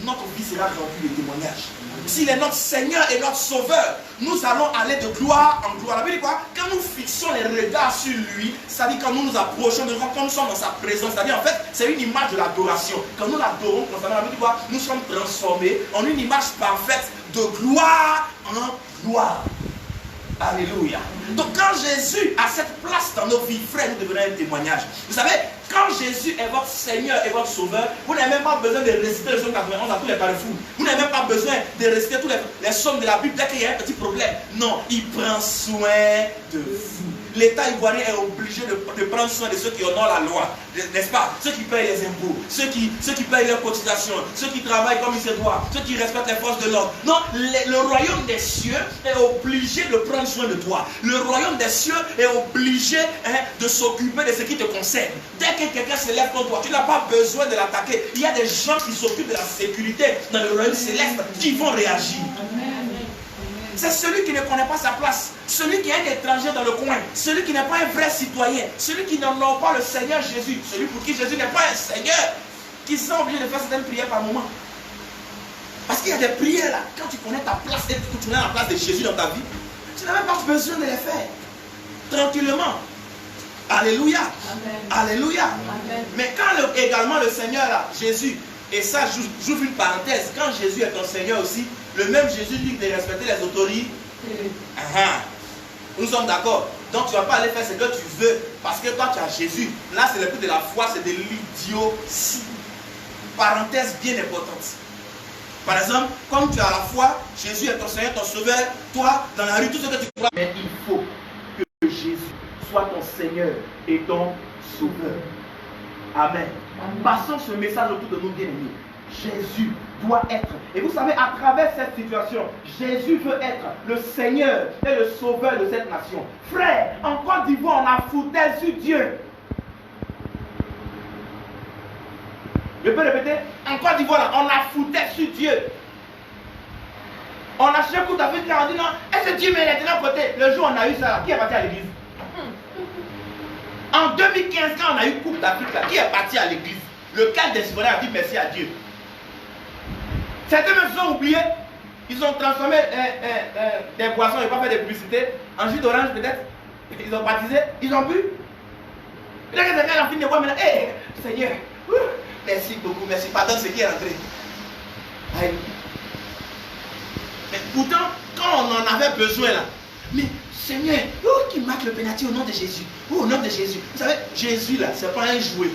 notre vie sera remplie de témoignages. S'il est notre Seigneur et notre Sauveur, nous allons aller de gloire en gloire. La Bible dit quoi? Quand nous fixons les regards sur lui, c'est-à-dire quand nous nous approchons de lui, quand nous sommes dans sa présence, c'est-à-dire en fait, c'est une image de l'adoration. Quand nous l'adorons constamment, la Bible dit quoi? Nous sommes transformés en une image parfaite de gloire en gloire. Alléluia. Donc quand Jésus a cette place dans nos vies, frères, nous devenons un témoignage. Vous savez, quand Jésus est votre Seigneur et votre Sauveur, vous n'avez même pas besoin de réciter le psaume 91 à tous les carrefours. Vous n'avez même pas besoin de réciter tous les psaumes de la Bible dès qu'il y a un petit problème. Non, il prend soin de vous. L'État ivoirien est obligé de prendre soin de ceux qui honorent la loi, n'est-ce pas? Ceux qui payent les impôts, ceux qui payent leurs cotisations, ceux qui travaillent comme il se doit, ceux qui respectent les forces de l'ordre. Non, le royaume des cieux est obligé de prendre soin de toi. Le royaume des cieux est obligé de s'occuper de ce qui te concerne. Dès que quelqu'un se lève contre toi, tu n'as pas besoin de l'attaquer. Il y a des gens qui s'occupent de la sécurité dans le royaume céleste qui vont réagir. C'est celui qui ne connaît pas sa place, celui qui est un étranger dans le coin, celui qui n'est pas un vrai citoyen, celui qui n'honore pas le Seigneur Jésus, celui pour qui Jésus n'est pas un Seigneur, qui sont obligés de faire certaines prières par moment. Parce qu'il y a des prières là, quand tu connais ta place et que tu connais la place de Jésus dans ta vie, tu n'as même pas besoin de les faire. Tranquillement. Alléluia. Amen. Alléluia. Amen. Mais quand également le Seigneur là, Jésus, et ça j'ouvre une parenthèse, quand Jésus est ton Seigneur aussi, le même Jésus dit de respecter les autorités. Nous sommes d'accord. Donc tu ne vas pas aller faire ce que tu veux parce que toi tu as Jésus. Là c'est le plus de la foi, c'est de l'idiotie. Parenthèse bien importante. Par exemple, comme tu as la foi, Jésus est ton Seigneur, ton Sauveur, toi dans la rue, tout ce que tu crois. Mais il faut que Jésus soit ton Seigneur et ton Sauveur. Amen. Amen. Passons ce message autour de nous, bien-aimés. Jésus doit être. Et vous savez, à travers cette situation, Jésus veut être le Seigneur et le Sauveur de cette nation. Frère, en Côte d'Ivoire, on a foutu sur Dieu. Je peux répéter? En Côte d'Ivoire, on a foutu sur Dieu. On a cherché Coupe d'Afrique, on a dit non, est-ce que Dieu est de l'autre côté? Le jour où on a eu ça, qui est parti à l'église? En 2015, quand on a eu Coupe d'Afrique, qui est parti à l'église? Lequel des citoyens a dit merci à Dieu? Certains même se sont oubliés. Ils ont transformé des boissons, ils n'ont pas fait de publicité, en jus d'orange peut-être. Ils ont baptisé, ils ont bu. Là, quelqu'un a fini de boire maintenant. Hé, Seigneur, merci beaucoup, merci. Pardon, ce qui est rentré. Aïe. Mais pourtant, quand on en avait besoin là, mais Seigneur, qui marque le pénalty au nom de Jésus. Au nom de Jésus. Vous savez, Jésus là, ce n'est pas un jouet.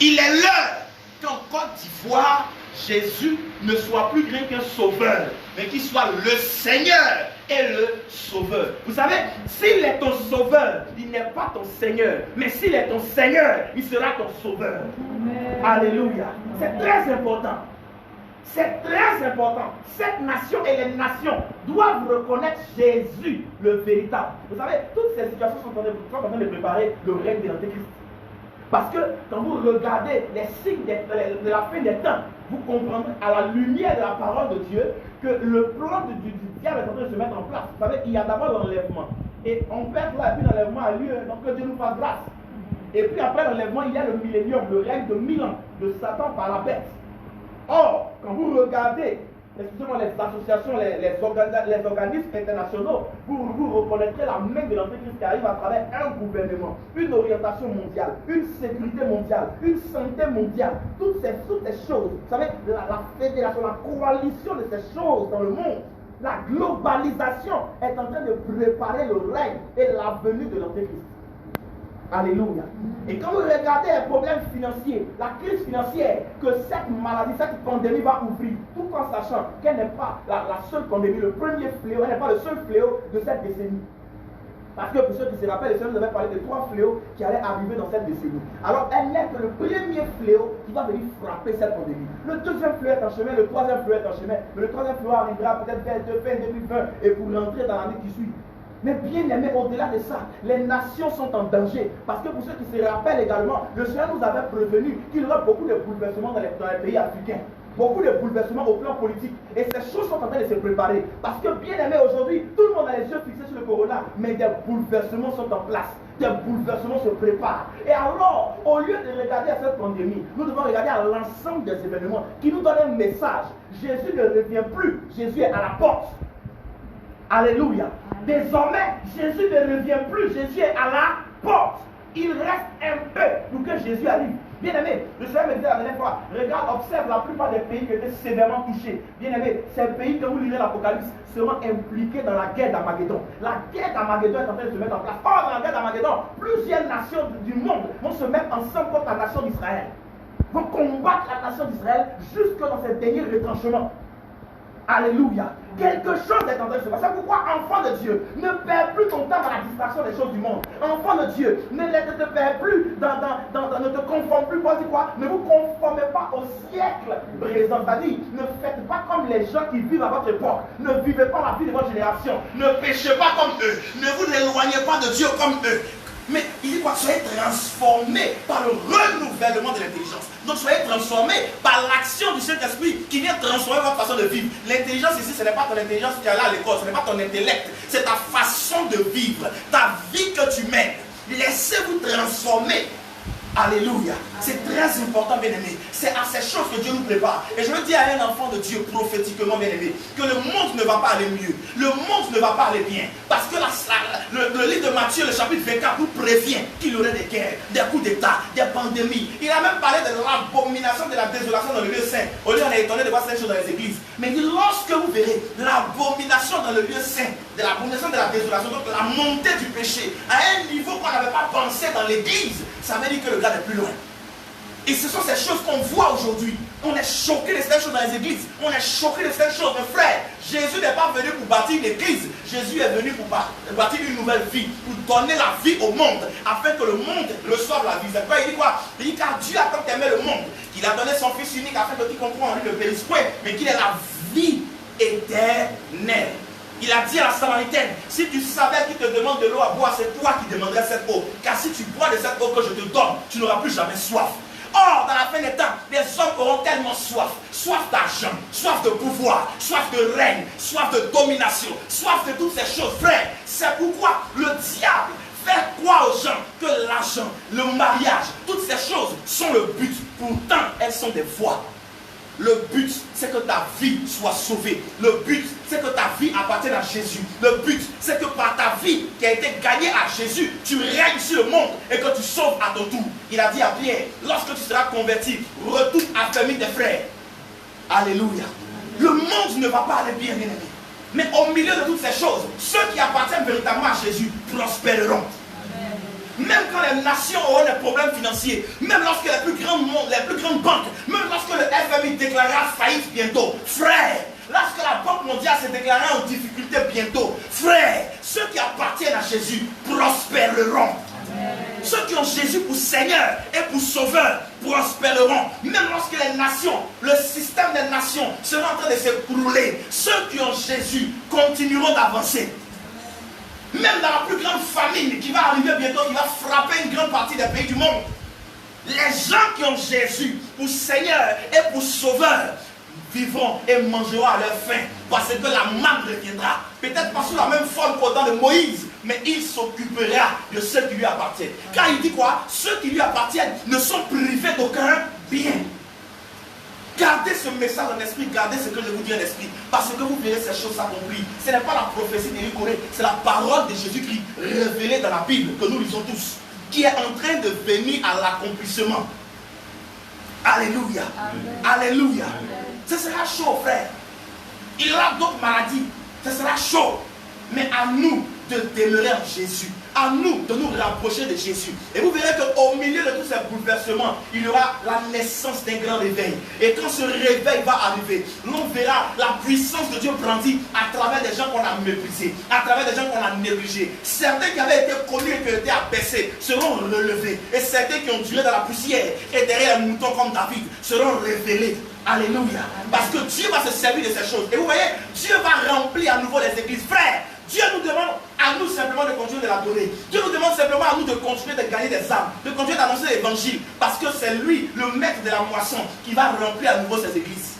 Il est l'heure qu'en Côte d'Ivoire, Jésus ne soit plus rien qu'un sauveur, mais qu'il soit le Seigneur et le Sauveur. Vous savez, s'il est ton sauveur, il n'est pas ton Seigneur. Mais s'il est ton Seigneur, il sera ton sauveur. Amen. Alléluia. C'est très important. C'est très important. Cette nation et les nations doivent reconnaître Jésus, le véritable. Vous savez, toutes ces situations sont en train de préparer le règne de l'Antéchrist. Parce que quand vous regardez les signes de la fin des temps, vous comprendrez à la lumière de la parole de Dieu que le plan du diable est en train de se mettre en place. Vous savez, il y a d'abord l'enlèvement. Et on perd là, et puis l'enlèvement a lieu, donc que Dieu nous fasse grâce. Et puis après l'enlèvement, il y a le millénium, le règne de 1000 ans de Satan par la bête. Or, quand vous regardez, excusez-moi, les associations, les organismes internationaux, vous reconnaîtrez la main de l'Antéchrist qui arrive à travers un gouvernement, une orientation mondiale, une sécurité mondiale, une santé mondiale, toutes ces choses. Vous savez, la fédération, la coalition de ces choses dans le monde, la globalisation est en train de préparer le règne et la venue de l'Antéchrist. Alléluia. Et quand vous regardez les problèmes financiers, la crise financière que cette maladie, cette pandémie va ouvrir, tout en sachant qu'elle n'est pas la seule pandémie, le premier fléau, elle n'est pas le seul fléau de cette décennie. Parce que pour ceux qui se rappellent, le Seigneur nous avait parlé de 3 fléaux qui allaient arriver dans cette décennie. Alors elle n'est que le premier fléau qui va venir frapper cette pandémie. Le deuxième fléau est en chemin, le troisième fléau est en chemin, mais le troisième fléau arrivera peut-être fin 2020 et pour rentrer dans l'année qui suit. Mais bien aimé, au-delà de ça, les nations sont en danger. Parce que pour ceux qui se rappellent également, le Seigneur nous avait prévenu qu'il y aurait beaucoup de bouleversements dans les pays africains. Beaucoup de bouleversements au plan politique. Et ces choses sont en train de se préparer. Parce que bien aimé, aujourd'hui, tout le monde a les yeux fixés sur le corona. Mais des bouleversements sont en place. Des bouleversements se préparent. Et alors, au lieu de regarder à cette pandémie, nous devons regarder à l'ensemble des événements qui nous donnent un message. Jésus ne revient plus. Jésus est à la porte. Alléluia. Désormais, Jésus ne revient plus. Jésus est à la porte. Il reste un peu pour que Jésus arrive. Bien aimé, le Seigneur me disait la dernière fois, regarde, observe la plupart des pays qui étaient sévèrement touchés. Bien aimé, ces pays, quand vous lirez l'Apocalypse, seront impliqués dans la guerre d'Armageddon. La guerre d'Armageddon est en train de se mettre en place. Or, dans la guerre d'Armageddon, plusieurs nations du monde vont se mettre ensemble contre la nation d'Israël. Vont combattre la nation d'Israël jusque dans ses derniers retranchements. Alléluia. Quelque chose est en train de se passer. C'est pourquoi, enfant de Dieu, ne perds plus ton temps dans la distraction des choses du monde. Enfant de Dieu, ne te perds plus, ne te conforme plus. Ne vous conformez pas au siècle présent. C'est-à-dire, ne faites pas comme les gens qui vivent à votre époque. Ne vivez pas la vie de votre génération. Ne péchez pas comme eux. Ne vous éloignez pas de Dieu comme eux. Mais il dit quoi? Soyez transformés par le renouvellement de l'intelligence. Donc soyez transformés par l'action du Saint-Esprit qui vient transformer votre façon de vivre. L'intelligence ici, ce n'est pas ton intelligence qui est là à l'école, ce n'est pas ton intellect, c'est ta façon de vivre, ta vie que tu mènes. Laissez-vous transformer. Alléluia. C'est très important, bien-aimé. C'est à ces choses que Dieu nous prépare. Et je veux dire à un enfant de Dieu prophétiquement, bien-aimé, que le monde ne va pas aller mieux. Le monde ne va pas aller bien. Parce que le livre de Matthieu, le chapitre 24, nous prévient qu'il y aurait des guerres, des coups d'état, des pandémies. Il a même parlé de l'abomination de la désolation dans le lieu saint. Au lieu, on est étonné de voir ces choses dans les églises. Mais il dit, lorsque vous verrez l'abomination dans le lieu saint, de l'abomination de la désolation, donc la montée du péché, à un niveau qu'on n'avait pas pensé dans l'église, ça veut dire que le gars est plus loin. Et ce sont ces choses qu'on voit aujourd'hui. On est choqué de ces choses dans les églises. On est choqué de ces choses. Mais frère, Jésus n'est pas venu pour bâtir une église. Jésus est venu pour bâtir une nouvelle vie. Pour donner la vie au monde. Afin que le monde reçoive la vie. C'est quoi? Il dit quoi? Il dit car Dieu a tant aimé le monde qu'il a donné son Fils unique afin que quiconque croit en lui ne périsse point, mais qu'il ait la vie éternelle. Il a dit à la Samaritaine, si tu savais qui te demande de l'eau à boire, c'est toi qui demanderais cette eau. Car si tu bois de cette eau que je te donne, tu n'auras plus jamais soif. Or, dans la fin des temps, les hommes auront tellement soif. Soif d'argent, soif de pouvoir, soif de règne, soif de domination, soif de toutes ces choses. Frère, c'est pourquoi le diable fait croire aux gens que l'argent, le mariage, toutes ces choses sont le but. Pourtant, elles sont des voies. Le but, c'est que ta vie soit sauvée. Le but, c'est que ta vie appartienne à Jésus. Le but, c'est que par ta vie qui a été gagnée à Jésus, tu règnes sur le monde et que tu sauves à ton tour. Il a dit à Pierre, lorsque tu seras converti, retourne affermir tes frères. Alléluia. Le monde ne va pas aller bien, bien aimé. Mais au milieu de toutes ces choses, ceux qui appartiennent véritablement à Jésus prospéreront. Même quand les nations auront des problèmes financiers, même lorsque les plus grandes banques, même lorsque le FMI déclarera faillite bientôt, frère, lorsque la Banque mondiale se déclarera en difficulté bientôt, frère, ceux qui appartiennent à Jésus prospéreront. Amen. Ceux qui ont Jésus pour Seigneur et pour Sauveur prospéreront. Même lorsque les nations, le système des nations sera en train de s'écrouler, ceux qui ont Jésus continueront d'avancer. Même dans la plus grande famine qui va arriver bientôt, qui va frapper une grande partie des pays du monde, les gens qui ont Jésus pour Seigneur et pour Sauveur vivront et mangeront à leur faim, parce que la manne reviendra. Peut-être pas sous la même forme qu'au temps de Moïse, mais il s'occupera de ceux qui lui appartiennent. Car il dit quoi? Ceux qui lui appartiennent ne sont privés d'aucun bien. Gardez ce message en esprit, gardez ce que je vous dis en esprit, parce que vous verrez ces choses s'accomplir. Ce n'est pas la prophétie d'Éric Corée, c'est la parole de Jésus-Christ révélée dans la Bible que nous lisons tous, qui est en train de venir à l'accomplissement. Alléluia. Amen. Alléluia. Amen. Ce sera chaud, frère. Il y aura d'autres maladies, ce sera chaud. Mais à nous de demeurer en Jésus. À nous de nous rapprocher de Jésus. Et vous verrez qu'au milieu de tous ces bouleversements, il y aura la naissance d'un grand réveil. Et quand ce réveil va arriver, l'on verra la puissance de Dieu grandir à travers des gens qu'on a méprisés, à travers des gens qu'on a négligés. Certains qui avaient été connus et qui ont été abaissés seront relevés. Et certains qui ont duré dans la poussière et derrière un mouton comme David seront révélés. Alléluia. Parce que Dieu va se servir de ces choses. Et vous voyez, Dieu va remplir à nouveau les églises. Frères, Dieu nous demande à nous simplement de continuer de l'adorer. Dieu nous demande simplement à nous de continuer de gagner des âmes, de continuer d'annoncer l'évangile. Parce que c'est lui, le maître de la moisson, qui va remplir à nouveau ces églises.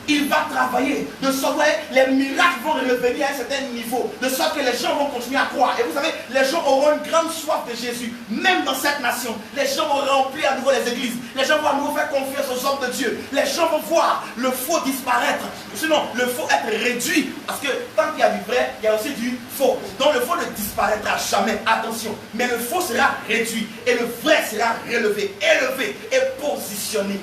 Il va travailler de sorte que les miracles vont revenir à un certain niveau, de sorte que les gens vont continuer à croire. Et vous savez, les gens auront une grande soif de Jésus, même dans cette nation. Les gens vont remplir à nouveau les églises. Les gens vont à nouveau faire confiance aux hommes de Dieu. Les gens vont voir le faux disparaître. Sinon, le faux être réduit. Parce que tant qu'il y a du vrai, il y a aussi du faux. Donc le faux ne disparaîtra jamais. Attention. Mais le faux sera réduit. Et le vrai sera relevé, élevé et positionné.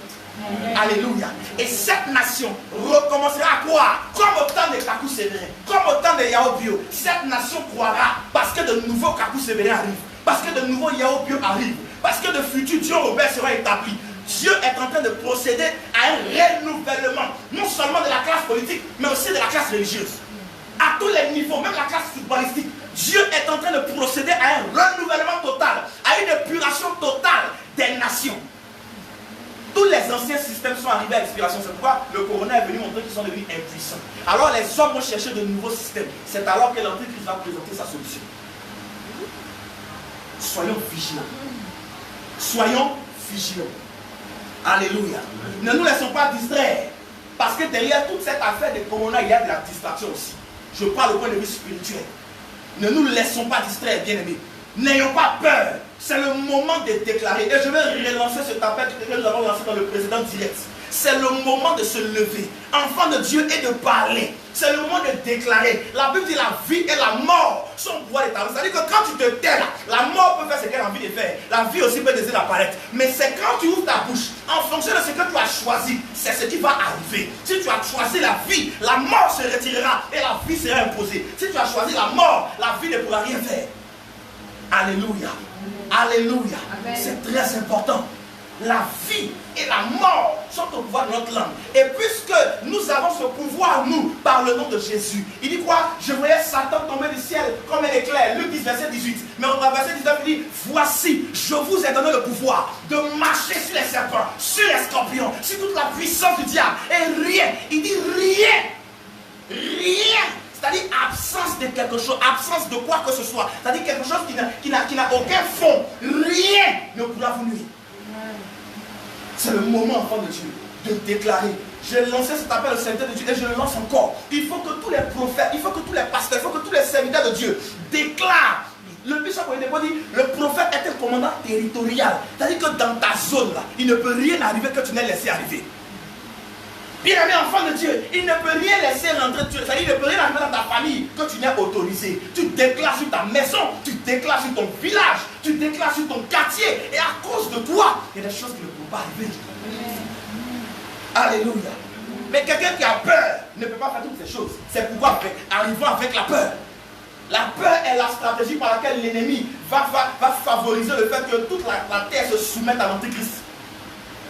Alléluia. Et cette nation recommencera à croire comme au temps de Kakou Sévérin, comme au temps de Yao Bio. Cette nation croira parce que de nouveaux Kakou Sévérin arrivent, parce que de nouveaux Yao Bio arrivent, parce que de futurs Dieu Robert seront établis. Dieu est en train de procéder à un renouvellement, non seulement de la classe politique, mais aussi de la classe religieuse. À tous les niveaux, même la classe footballistique, Dieu est en train de procéder à un renouvellement total, à une épuration totale des nations. Tous les anciens systèmes sont arrivés à l'expiration. C'est pourquoi le corona est venu montrer qu'ils sont devenus impuissants. Alors les hommes vont chercher de nouveaux systèmes. C'est alors que l'Antéchrist va présenter sa solution. Soyons vigilants. Soyons vigilants. Alléluia. Ne nous laissons pas distraire. Parce que derrière toute cette affaire de corona, il y a de la distraction aussi. Je parle au point de vue spirituel. Ne nous laissons pas distraire, bien-aimés. N'ayons pas peur. C'est le moment de déclarer. Et je vais relancer cet appel que nous avons lancé dans le président direct. C'est le moment de se lever, enfant de Dieu, et de parler. C'est le moment de déclarer. La Bible dit la vie et la mort sont au pouvoir d'établir. C'est-à-dire que quand tu te tais là, la mort peut faire ce qu'elle a envie de faire. La vie aussi peut désirer d'apparaître. Mais c'est quand tu ouvres ta bouche, en fonction de ce que tu as choisi, c'est ce qui va arriver. Si tu as choisi la vie, la mort se retirera et la vie sera imposée. Si tu as choisi la mort, la vie ne pourra rien faire. Alléluia. Alléluia. C'est très important. La vie et la mort sont au pouvoir de notre langue. Et puisque nous avons ce pouvoir, nous, par le nom de Jésus, il dit quoi? Je voyais Satan tomber du ciel comme un éclair. Luc 10, verset 18. Mais au verset 19, il dit, voici, je vous ai donné le pouvoir de marcher sur les serpents, sur les scorpions, sur toute la puissance du diable. Et rien, il dit rien, rien. C'est-à-dire absence de quelque chose, absence de quoi que ce soit. C'est-à-dire quelque chose qui n'a aucun fond. Rien ne pourra vous nuire. C'est le moment, enfant de Dieu, de déclarer. J'ai lancé cet appel au Seigneur de Dieu et je le lance encore. Il faut que tous les prophètes, il faut que tous les pasteurs, il faut que tous les serviteurs de Dieu déclarent. Le bishop dit, le prophète est un commandant territorial. C'est-à-dire que dans ta zone, là, il ne peut rien arriver que tu n'aies laissé arriver. Bien-aimé enfant de Dieu, il ne peut rien laisser rentrer, c'est-à-dire il ne peut rien arriver dans ta famille que tu n'aies autorisé. Tu déclares sur ta maison, tu déclares sur ton village, tu déclares sur ton quartier, et à cause de toi, il y a des choses qui ne peuvent pas arriver. Alléluia. Mais quelqu'un qui a peur ne peut pas faire toutes ces choses. C'est pourquoi arrivons avec la peur. La peur est la stratégie par laquelle l'ennemi va favoriser le fait que toute la terre se soumette à l'Antéchrist.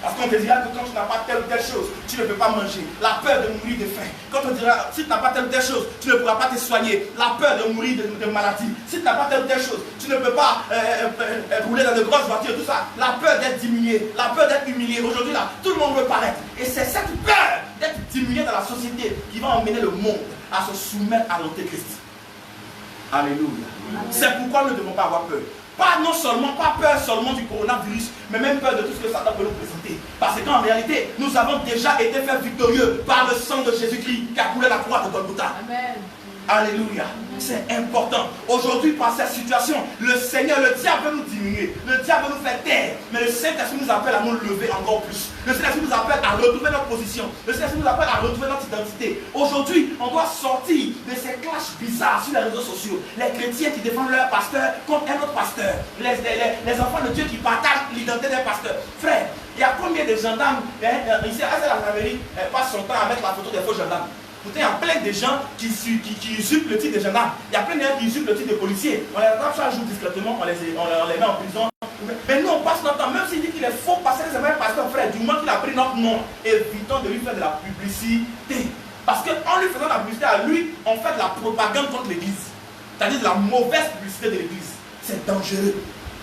Parce qu'on te dira que quand tu n'as pas telle ou telle chose, tu ne peux pas manger. La peur de mourir de faim. Quand on te dira, si tu n'as pas telle ou telle chose, tu ne pourras pas te soigner. La peur de mourir de maladie. Si tu n'as pas telle ou telle chose, tu ne peux pas rouler dans de grosses voitures, tout ça. La peur d'être diminué, la peur d'être humilié. Aujourd'hui, là, tout le monde veut paraître. Et c'est cette peur d'être diminué dans la société qui va emmener le monde à se soumettre à l'Antéchrist. Alléluia. C'est pourquoi nous ne devons pas avoir peur. Pas peur seulement du coronavirus, mais même peur de tout ce que Satan peut nous présenter. Parce qu'en réalité, nous avons déjà été faits victorieux par le sang de Jésus-Christ qui a coulé la croix de Golgotha. Amen. Alléluia. C'est important. Aujourd'hui, par cette situation, le Seigneur, le diable veut nous diminuer. Le diable veut nous faire taire. Mais le Saint-Esprit nous appelle à nous lever encore plus. Le Saint-Esprit nous appelle à retrouver notre position. Le Saint-Esprit nous appelle à retrouver notre identité. Aujourd'hui, on doit sortir de ces clashs bizarres sur les réseaux sociaux. Les chrétiens qui défendent leur pasteur contre un autre pasteur. Les enfants de Dieu qui partagent l'identité d'un pasteur. Frère, il y a combien de gendarmes ici à la Amérique passent son temps à mettre la photo des faux gendarmes? Pourtant, il y a plein de gens qui usurpent le titre de gendarme. Il y a plein de gens qui usurpent le titre de policier. On les attrape chaque jour discrètement, on les met en prison. Mais nous, on passe notre temps, même s'il dit qu'il est faux, parce que c'est vrai, pasteur frère, du moment qu'il a pris notre nom, évitons de lui faire de la publicité. Parce qu'en lui faisant de la publicité à lui, on fait de la propagande contre l'église. C'est-à-dire de la mauvaise publicité de l'église. C'est dangereux.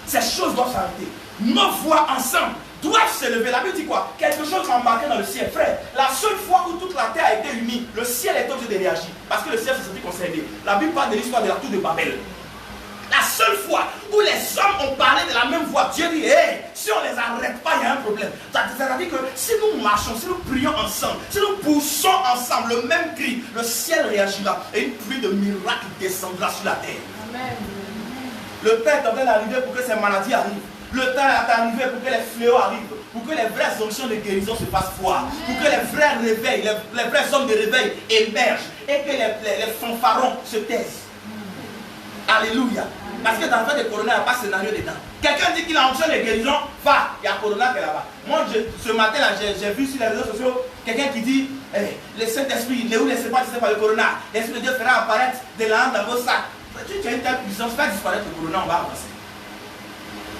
Ces choses doivent s'arrêter. Nos voix ensemble doivent s'élever. La Bible dit quoi? Quelque chose remarqué dans le ciel. Frère, la seule fois où toute la terre a été unie, le ciel est obligé de réagir. Parce que le ciel s'est senti concerné. La Bible parle de l'histoire de la tour de Babel. La seule fois où les hommes ont parlé de la même voix, Dieu dit, hey, si on ne les arrête pas, il y a un problème. C'est-à-dire que si nous marchons, si nous prions ensemble, si nous poussons ensemble le même cri, le ciel réagira et une pluie de miracles descendra sur la terre. Amen. Le temps est en train d'arriver pour que ces maladies arrivent. Le temps est arrivé pour que les fléaux arrivent, pour que les vraies onctions de guérison se fassent voir, pour que les vrais réveils, les vrais hommes de réveil émergent et que les fanfarons se taisent. Alléluia. Parce que dans le fait de Corona, il n'y a pas de scénario dedans. Quelqu'un dit qu'il a onction de guérison, va, il y a Corona qui est là-bas. Moi, ce matin, j'ai vu sur les réseaux sociaux quelqu'un qui dit le Saint-Esprit, ne vous laissez pas distraire par le Corona. L'Esprit de Dieu fera apparaître des langues dans vos sacs. Tu as une telle puissance, fais disparaître le Corona, on va avancer.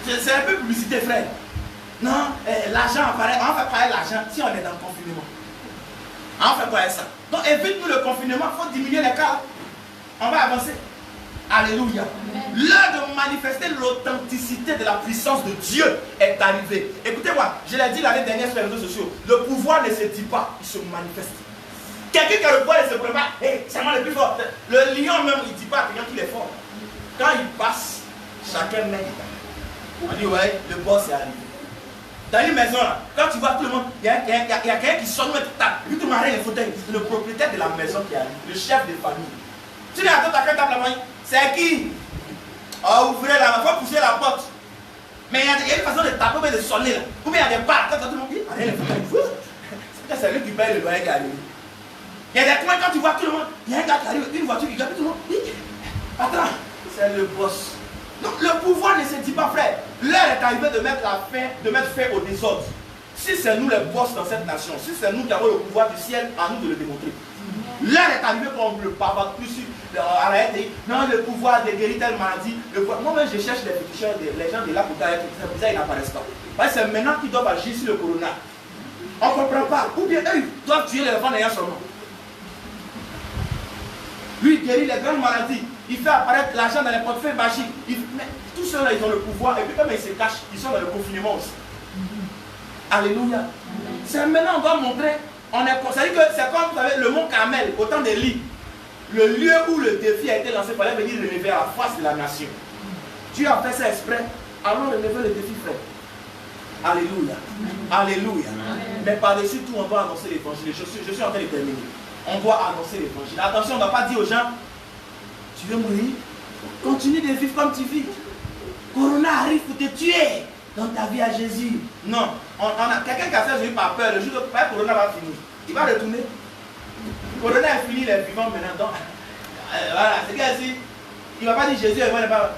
C'est un peu publicité, frère. Non, l'argent apparaît, on fait pas l'argent si on est dans le confinement. On fait pas ça. Donc évite-nous le confinement, il faut diminuer les cas. On va avancer. Alléluia. L'heure de manifester l'authenticité de la puissance de Dieu est arrivée. Écoutez-moi, je l'ai dit l'année dernière sur les réseaux sociaux. Le pouvoir ne se dit pas, il se manifeste. Quelqu'un qui a le pouvoir ne se prépare, hey, c'est moi le plus fort. Le lion même, il ne dit pas à quelqu'un qu'il est fort. Quand il passe, chacun met. On dit, ouais, le boss est arrivé. Dans une maison, là, quand tu vois tout le monde, il y a quelqu'un qui sonne, puis tout le monde les fauteuils. C'est le propriétaire de la maison qui arrive, le chef de famille. Tu dis à toi, quelqu'un tape la main, c'est qui? Oh, ouvrez la main, il faut pousser la porte. Mais il y a une façon de taper, mais de sonner là. Ou bien il y a des barres, quand tout le monde dit, allez, les fauteuils. C'est lui qui paye le loyer qui arrive. Il y a des coins, quand tu vois tout le monde, il y a un gars qui arrive, une voiture qui gagne, tout le monde dit, attends, c'est le boss. Donc le pouvoir ne se dit pas, frère. L'heure est arrivée de mettre fin au désordre. Si c'est nous les boss dans cette nation, si c'est nous qui avons le pouvoir du ciel, à nous de le démontrer. L'heure est arrivée qu'on ne le parle plus sur arrêter. Non, le pouvoir de guérir telle maladie. Moi-même, je cherche les féticheurs, les gens de là pour dire que ça, ils n'apparaissent pas. Parce que c'est maintenant qu'ils doivent agir sur le corona. On ne comprend pas. Ou bien eux, ils doivent tuer les enfants n'ayant son nom. Lui, il guérit les grandes maladies. Il fait apparaître l'argent dans les portefeuilles magiques. Mais tous ceux-là, ils ont le pouvoir. Et puis comme ils se cachent, ils sont dans le confinement aussi. Alléluia. C'est maintenant on doit montrer. C'est-à-dire que c'est comme vous savez, le mont Carmel, au temps d'Élie. Le lieu où le défi a été lancé, il fallait venir relever à la face de la nation. Dieu a fait ça exprès. Allons relever le défi, frère. Alléluia. Alléluia. Mais par-dessus tout, on doit annoncer l'évangile. Je suis en train de terminer. On doit annoncer l'évangile. Attention, on ne doit pas dire aux gens, tu veux mourir? Continue de vivre comme tu vis. Corona arrive pour te tuer dans ta vie à Jésus. Non. On a quelqu'un qui a fait Jésus par peur. Le jour où Corona va finir, il va retourner. Corona est fini, il est vivant maintenant. Donc, voilà, c'est qu'il dit, il ne va pas dire Jésus, il va pas.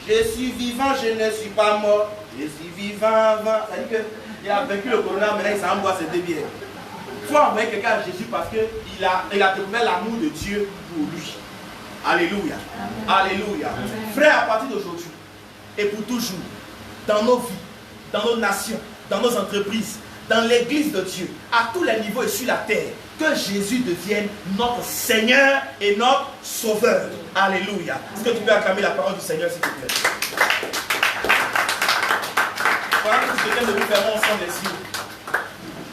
Je suis vivant, je ne suis pas mort. Je suis vivant. C'est-à-dire qu'il a vaincu le Corona, maintenant il s'en boit ses deux bières. Il faut envoyer quelqu'un à Jésus parce qu'il a découvert l'amour de Dieu pour lui. Alléluia. Alléluia. Frère, à partir d'aujourd'hui et pour toujours, dans nos vies, dans nos nations, dans nos entreprises, dans l'église de Dieu, à tous les niveaux et sur la terre, que Jésus devienne notre Seigneur et notre Sauveur. Alléluia. Est-ce que tu peux acclamer la parole du Seigneur, s'il te plaît? Voilà que c'est quelqu'un de nous fermons ensemble les yeux.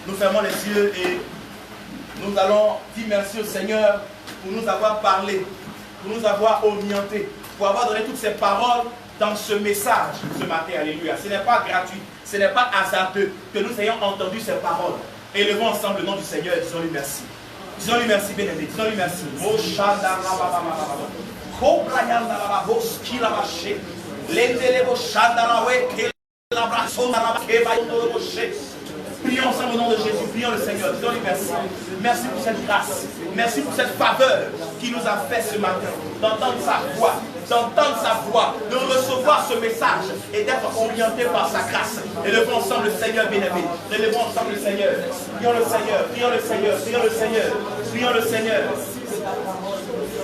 Nous fermons les yeux et nous allons dire merci au Seigneur pour nous avoir parlé, pour nous avoir orienté, pour avoir donné toutes ces paroles dans ce message ce matin. Alléluia. Ce n'est pas gratuit, ce n'est pas hasardeux que nous ayons entendu ces paroles. Élevons ensemble le nom du Seigneur et disons-lui merci. Disons-lui merci, bien-aimé. Disons-lui merci. Prions ensemble au nom de Jésus, prions le Seigneur, disons-lui merci. Merci pour cette grâce, merci pour cette faveur qui nous a fait ce matin d'entendre sa voix, de recevoir ce message et d'être orienté par sa grâce. Élevons ensemble le Seigneur bien-aimé, élevons ensemble le Seigneur, prions le Seigneur, prions le Seigneur, prions le Seigneur. Prions le Seigneur.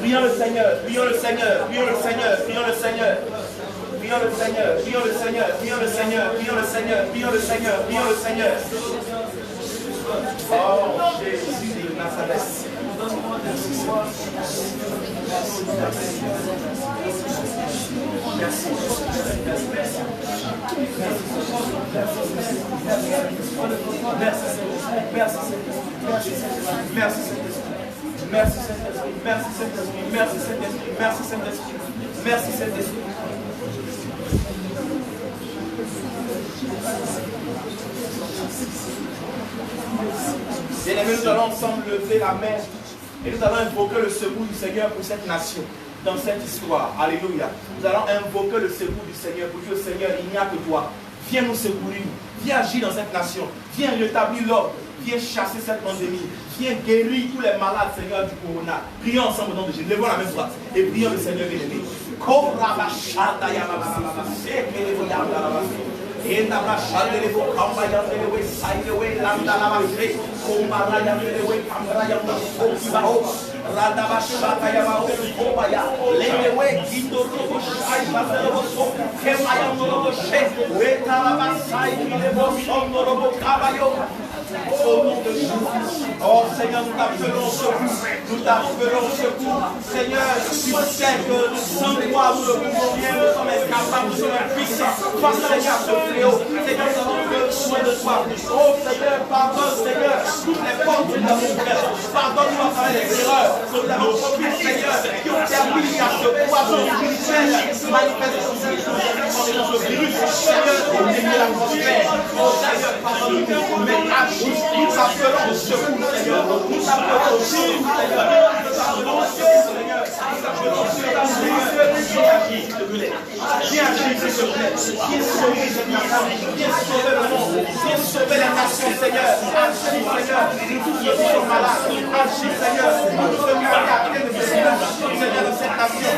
Prions le Seigneur. Prions le Seigneur. Prions le Seigneur. Prions le Seigneur. Prions le Seigneur. Prions le Seigneur. Prions le Seigneur. Prions le Seigneur. Prions le Seigneur. Prions le Seigneur. Oh Jésus de Nazareth. Merci. Merci Saint-Esprit. Merci Saint-Esprit. Merci Saint-Esprit. Merci Saint-Esprit. Merci Saint-Esprit. Bien-aimés, nous allons ensemble lever la main et nous allons invoquer le secours du Seigneur pour cette nation, dans cette histoire. Alléluia. Nous allons invoquer le secours du Seigneur pour dire, Seigneur, il n'y a que toi. Viens nous secourir. Viens agir dans cette nation. Viens rétablir l'ordre. Viens chasser cette pandémie. Viens guérir tous les malades, Seigneur, du corona. Prions ensemble au nom de Jésus. Levons la main droite et prions le Seigneur bien-aimé. Au nom de Jésus. Oh Seigneur, nous t'appelons secours. Nous t'appelons secours. Seigneur, tu sais que sans toi, nous ne pouvons rien. Nous sommes incapables, nous sommes impuissants. Face, Seigneur, ce fléau. Seigneur, nous avons besoin de toi. Oh Seigneur, pardonne, Seigneur, toutes les portes que nous avons ouvertes. Pardonne-nous à travers les erreurs que nous avons commises, Seigneur, qui ont permis à ce poison spirituel se manifester dans ce virus. Seigneur, éliminer l'atmosphère. Oh Seieur, pardonne-nous. Mais nous appelons au secours, Seigneur. Nous appelons au secours, Seigneur. Nous appelons au secours, Seigneur. Nous appelons au secours, Seigneur. Viens agir, s'il te plaît. Viens agir, s'il te plaît. Viens sauver cette nation. Viens sauver le monde. Viens sauver les nations, Seigneur. Agis, Seigneur. Nous tous ceux qui sont malades. Agis, Seieur. Nous tous ceux qui ont été appelés de Seigneur, de cette nation.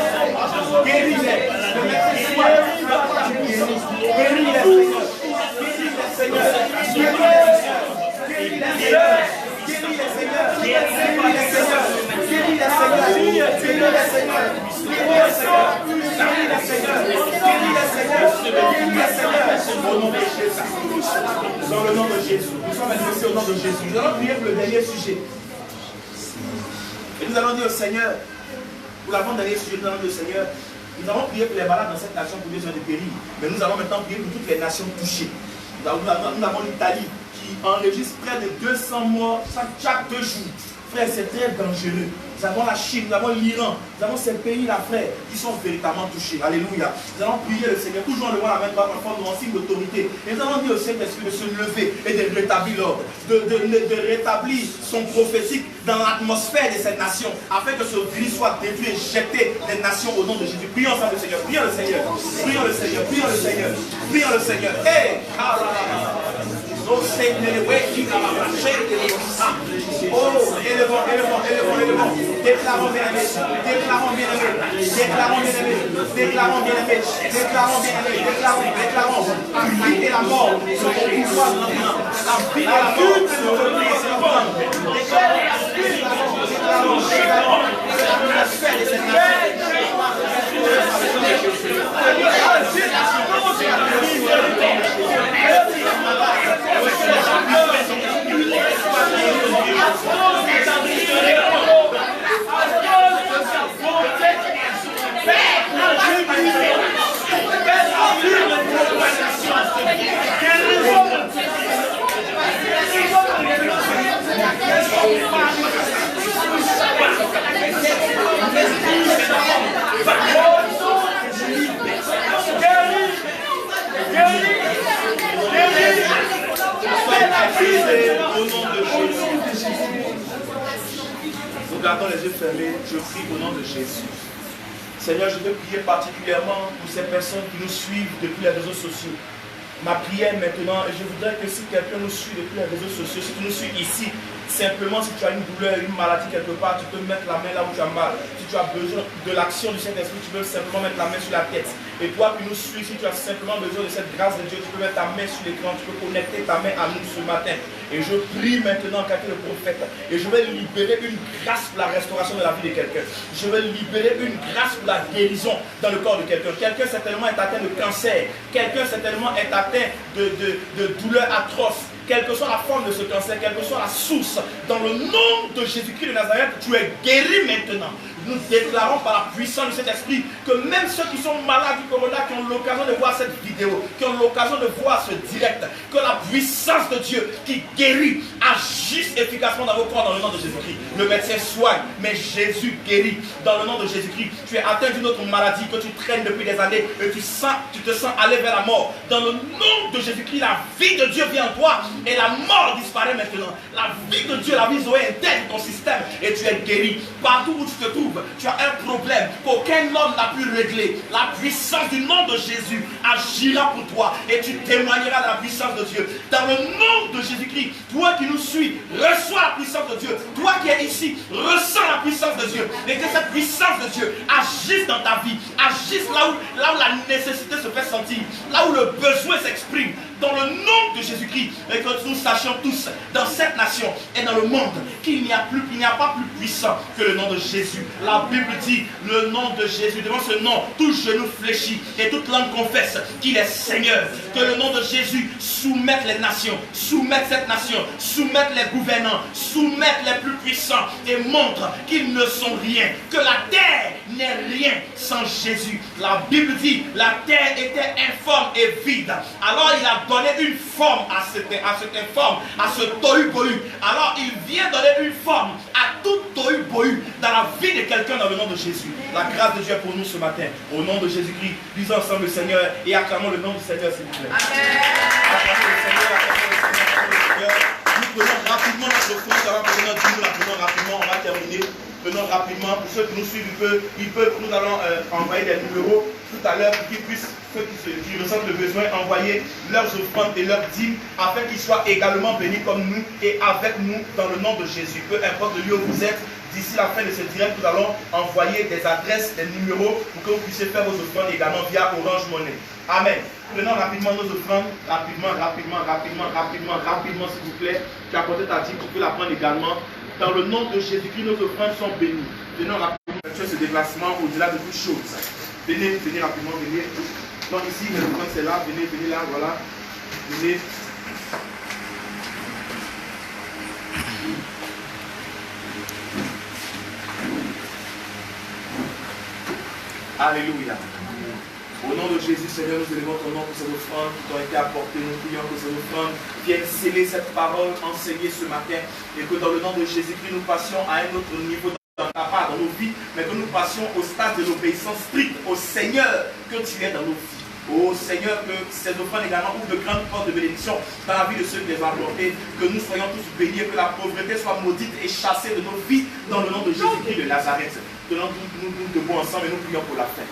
Guéris-les. De mettre les soins. Guéris-les, Seigneur. Guéris-les, Seigneur. Guéris-les, Seigneur. Guéris les Seigneur, guéris les Seigneur, guéris les Seigneur, guéris les Seigneur, guéris les Seigneur, guéris les Seigneur, guéris les Seigneur, au nom de Jésus. Dans le nom de Jésus, nous sommes adressés au nom de Jésus. Nous allons prier pour le dernier sujet. Et nous allons dire au Seigneur, pour l'avant-dernier sujet, nous allons dire au Seigneur, nous allons prier pour les malades dans cette nation pour besoin de périr. Mais nous allons maintenant prier pour toutes les nations touchées. Nous avons l'Italie qui enregistre près de 200 morts chaque 2 jours. Frère, c'est très dangereux. Nous avons la Chine, nous avons l'Iran, nous avons ces pays-là, frère, qui sont véritablement touchés. Alléluia. Nous allons prier le Seigneur, toujours en levant la main droite, en forme de signe d'autorité. Et nous allons dire au Saint-Esprit de se lever et de rétablir l'ordre, de rétablir son prophétique dans l'atmosphère de cette nation, afin que ce virus soit détruit et jeté des nations au nom de Jésus. Prions ensemble le Seigneur, prions le Seigneur, prions le Seigneur, prions le Seigneur, prions le Seigneur. Hey, oh, élevons. Déclarons bien-aimé, déclarons bien-aimé, déclarons bien-aimé, déclarons bien-aimé, déclarons bien-aimé, déclarons. Attaquer la mort, le pouvoir maintenant. La vie de la mort, le pouvoir maintenant. Déclarons l'atmosphère de cette au nom de Jésus. Nous gardons les yeux fermés. Je prie au nom de Jésus. Seigneur, je veux prier particulièrement pour ces personnes qui nous suivent depuis les réseaux sociaux. Ma prière maintenant, et je voudrais que si quelqu'un nous suit depuis les réseaux sociaux, si tu nous suis ici, simplement si tu as une douleur, une maladie quelque part, tu peux mettre la main là où tu as mal. Si tu as besoin de l'action du Saint-Esprit, tu peux simplement mettre la main sur la tête. Et toi qui nous suis, si tu as simplement besoin de cette grâce de Dieu, tu peux mettre ta main sur l'écran, tu peux connecter ta main à nous ce matin. Et je prie maintenant en tant que le prophète. Et je vais libérer une grâce pour la restauration de la vie de quelqu'un. Je vais libérer une grâce pour la guérison dans le corps de quelqu'un. Quelqu'un certainement est atteint de cancer. Quelqu'un certainement est atteint de douleurs atroces. Quelle que soit la forme de ce cancer, quelle que soit la source, dans le nom de Jésus-Christ de Nazareth, tu es guéri maintenant. Nous déclarons par la puissance de cet esprit que même ceux qui sont malades du corona, qui ont l'occasion de voir cette vidéo, qui ont l'occasion de voir ce direct, que la puissance de Dieu qui guérit agisse efficacement dans vos corps dans le nom de Jésus-Christ. Le médecin soigne, mais Jésus guérit dans le nom de Jésus-Christ. Tu es atteint d'une autre maladie que tu traînes depuis des années et tu te sens aller vers la mort. Dans le nom de Jésus-Christ, la vie de Dieu vient en toi et la mort disparaît maintenant. La vie de Dieu, la vie Zoé intègre ton système et tu es guéri. Partout où tu te trouves, tu as un problème qu'aucun homme n'a pu régler. La puissance du nom de Jésus agira pour toi et tu témoigneras de la puissance de Dieu. Dans le nom de Jésus-Christ, toi qui nous suis, reçois la puissance de Dieu. Toi qui es ici, ressens la puissance de Dieu. Et que cette puissance de Dieu agisse dans ta vie, agisse là où la nécessité se fait sentir, là où le besoin s'exprime. Dans le nom de Jésus-Christ, et que nous sachions tous dans cette nation et dans le monde qu'il n'y a pas plus puissant que le nom de Jésus. La Bible dit le nom de Jésus. Devant ce nom, tout genou fléchit et toute langue confesse qu'il est Seigneur. Que le nom de Jésus soumette les nations, soumette cette nation, soumette les gouvernants, soumette les plus puissants et montre qu'ils ne sont rien. Que la terre n'est rien sans Jésus. La Bible dit la terre était informe et vide. Alors il a donné une forme à cette informe, à ce tohu-bohu. Alors il vient donner une forme à tout tohu-bohu dans la vie de quelqu'un dans le nom de Jésus. La grâce de Dieu est pour nous ce matin. Au nom de Jésus-Christ, lisons ensemble le Seigneur et acclamons le nom du Seigneur s'il vous plaît. Amen. Acclamons le Seigneur, acclamons le Seigneur. Nous prenons rapidement notre offrande, ça va prendre notre nous la prenons rapidement, on va terminer. Prenons rapidement, pour ceux qui nous suivent, nous allons envoyer des numéros tout à l'heure pour qu'ils puissent, ceux qui ressentent le besoin, envoyer leurs offrandes et leurs dîmes afin qu'ils soient également bénis comme nous et avec nous dans le nom de Jésus. Peu importe le lieu où vous êtes, d'ici la fin de ce direct, nous allons envoyer des adresses, des numéros pour que vous puissiez faire vos offrandes également via Orange Money. Amen. Prenons rapidement nos offrandes, rapidement s'il vous plaît. Tu as apporté ta dîme, tu peux la prendre également. Dans le nom de Jésus-Christ, nos offrandes sont bénies. Venons rapidement faire ce déplacement au-delà de toutes choses. Venez rapidement, venez. Donc ici, les offrandes c'est là, venez là, voilà. Venez. Alléluia. Au nom de Jésus, Seigneur, nous élevons ton nom pour ces offrandes qui ont été apportées. Nous prions que ces offrandes viennent sceller cette parole enseignée ce matin et que dans le nom de Jésus-Christ, nous passions à un autre niveau dans ta part, dans nos vies, mais que nous passions au stade de l'obéissance stricte au Seigneur que tu es dans nos vies. Oh Seigneur, que ces offrandes également ouvrent de grandes portes de bénédiction dans la vie de ceux qui les ont apportées, que nous soyons tous bénis, que la pauvreté soit maudite et chassée de nos vies dans le nom de Jésus-Christ de Nazareth. Tenons nous debout ensemble et nous prions pour la fin.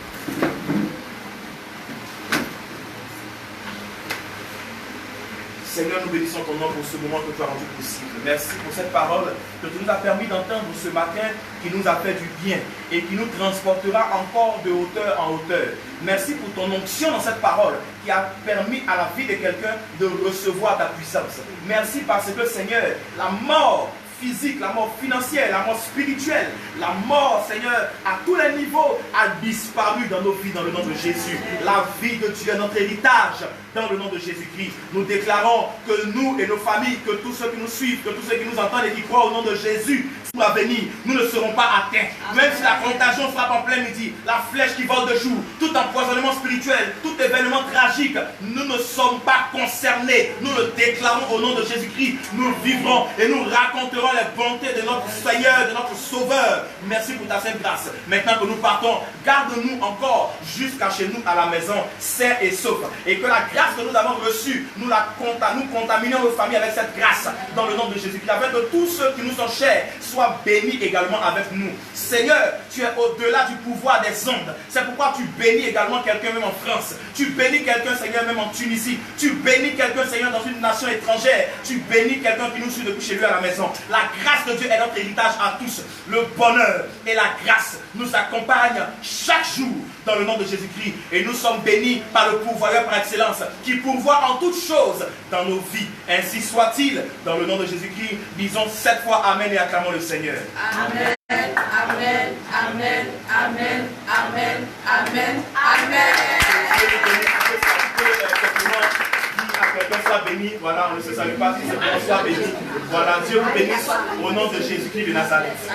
Seigneur, nous bénissons ton nom pour ce moment que tu as rendu possible. Merci pour cette parole que tu nous as permis d'entendre ce matin, qui nous a fait du bien et qui nous transportera encore de hauteur en hauteur. Merci pour ton onction dans cette parole qui a permis à la vie de quelqu'un de recevoir ta puissance. Merci parce que, Seigneur, la mort physique, la mort financière, la mort spirituelle, la mort, Seigneur, à tous les niveaux a disparu dans nos vies dans le nom de Jésus. La vie de Dieu est notre héritage dans le nom de Jésus-Christ. Nous déclarons que nous et nos familles, que tous ceux qui nous suivent, que tous ceux qui nous entendent et qui croient au nom de Jésus à venir, nous ne serons pas atteints. Même si la contagion frappe en plein midi, la flèche qui vole de jour, tout empoisonnement spirituel, tout événement tragique, nous ne sommes pas concernés. Nous le déclarons au nom de Jésus-Christ. Nous vivrons et nous raconterons les bontés de notre Seigneur, de notre Sauveur. Merci pour ta sainte grâce. Maintenant que nous partons, garde-nous encore jusqu'à chez nous à la maison, sains et saufs. Et que la grâce que nous avons reçue, nous contaminons nos familles avec cette grâce dans le nom de Jésus-Christ. Afin que tous ceux qui nous sont chers soient bénis également avec nous. Seigneur, tu es au-delà du pouvoir des ondes. C'est pourquoi tu bénis également quelqu'un même en France. Tu bénis quelqu'un, Seigneur, même en Tunisie. Tu bénis quelqu'un, Seigneur, dans une nation étrangère. Tu bénis quelqu'un qui nous suit depuis chez lui à la maison. La grâce de Dieu est notre héritage à tous. Le bonheur et la grâce nous accompagnent chaque jour dans le nom de Jésus-Christ. Et nous sommes bénis par le pourvoyeur par excellence qui pourvoit en toutes choses dans nos vies. Ainsi soit-il, dans le nom de Jésus-Christ. Disons 7 fois Amen et acclamons le Seigneur. Amen, Amen, Amen, Amen, Amen, Amen, Amen. Quelqu'un soit béni, voilà, on ne se salue pas, si c'est bon, soit béni. Voilà, Dieu vous bénisse au nom de Jésus-Christ de Nazareth.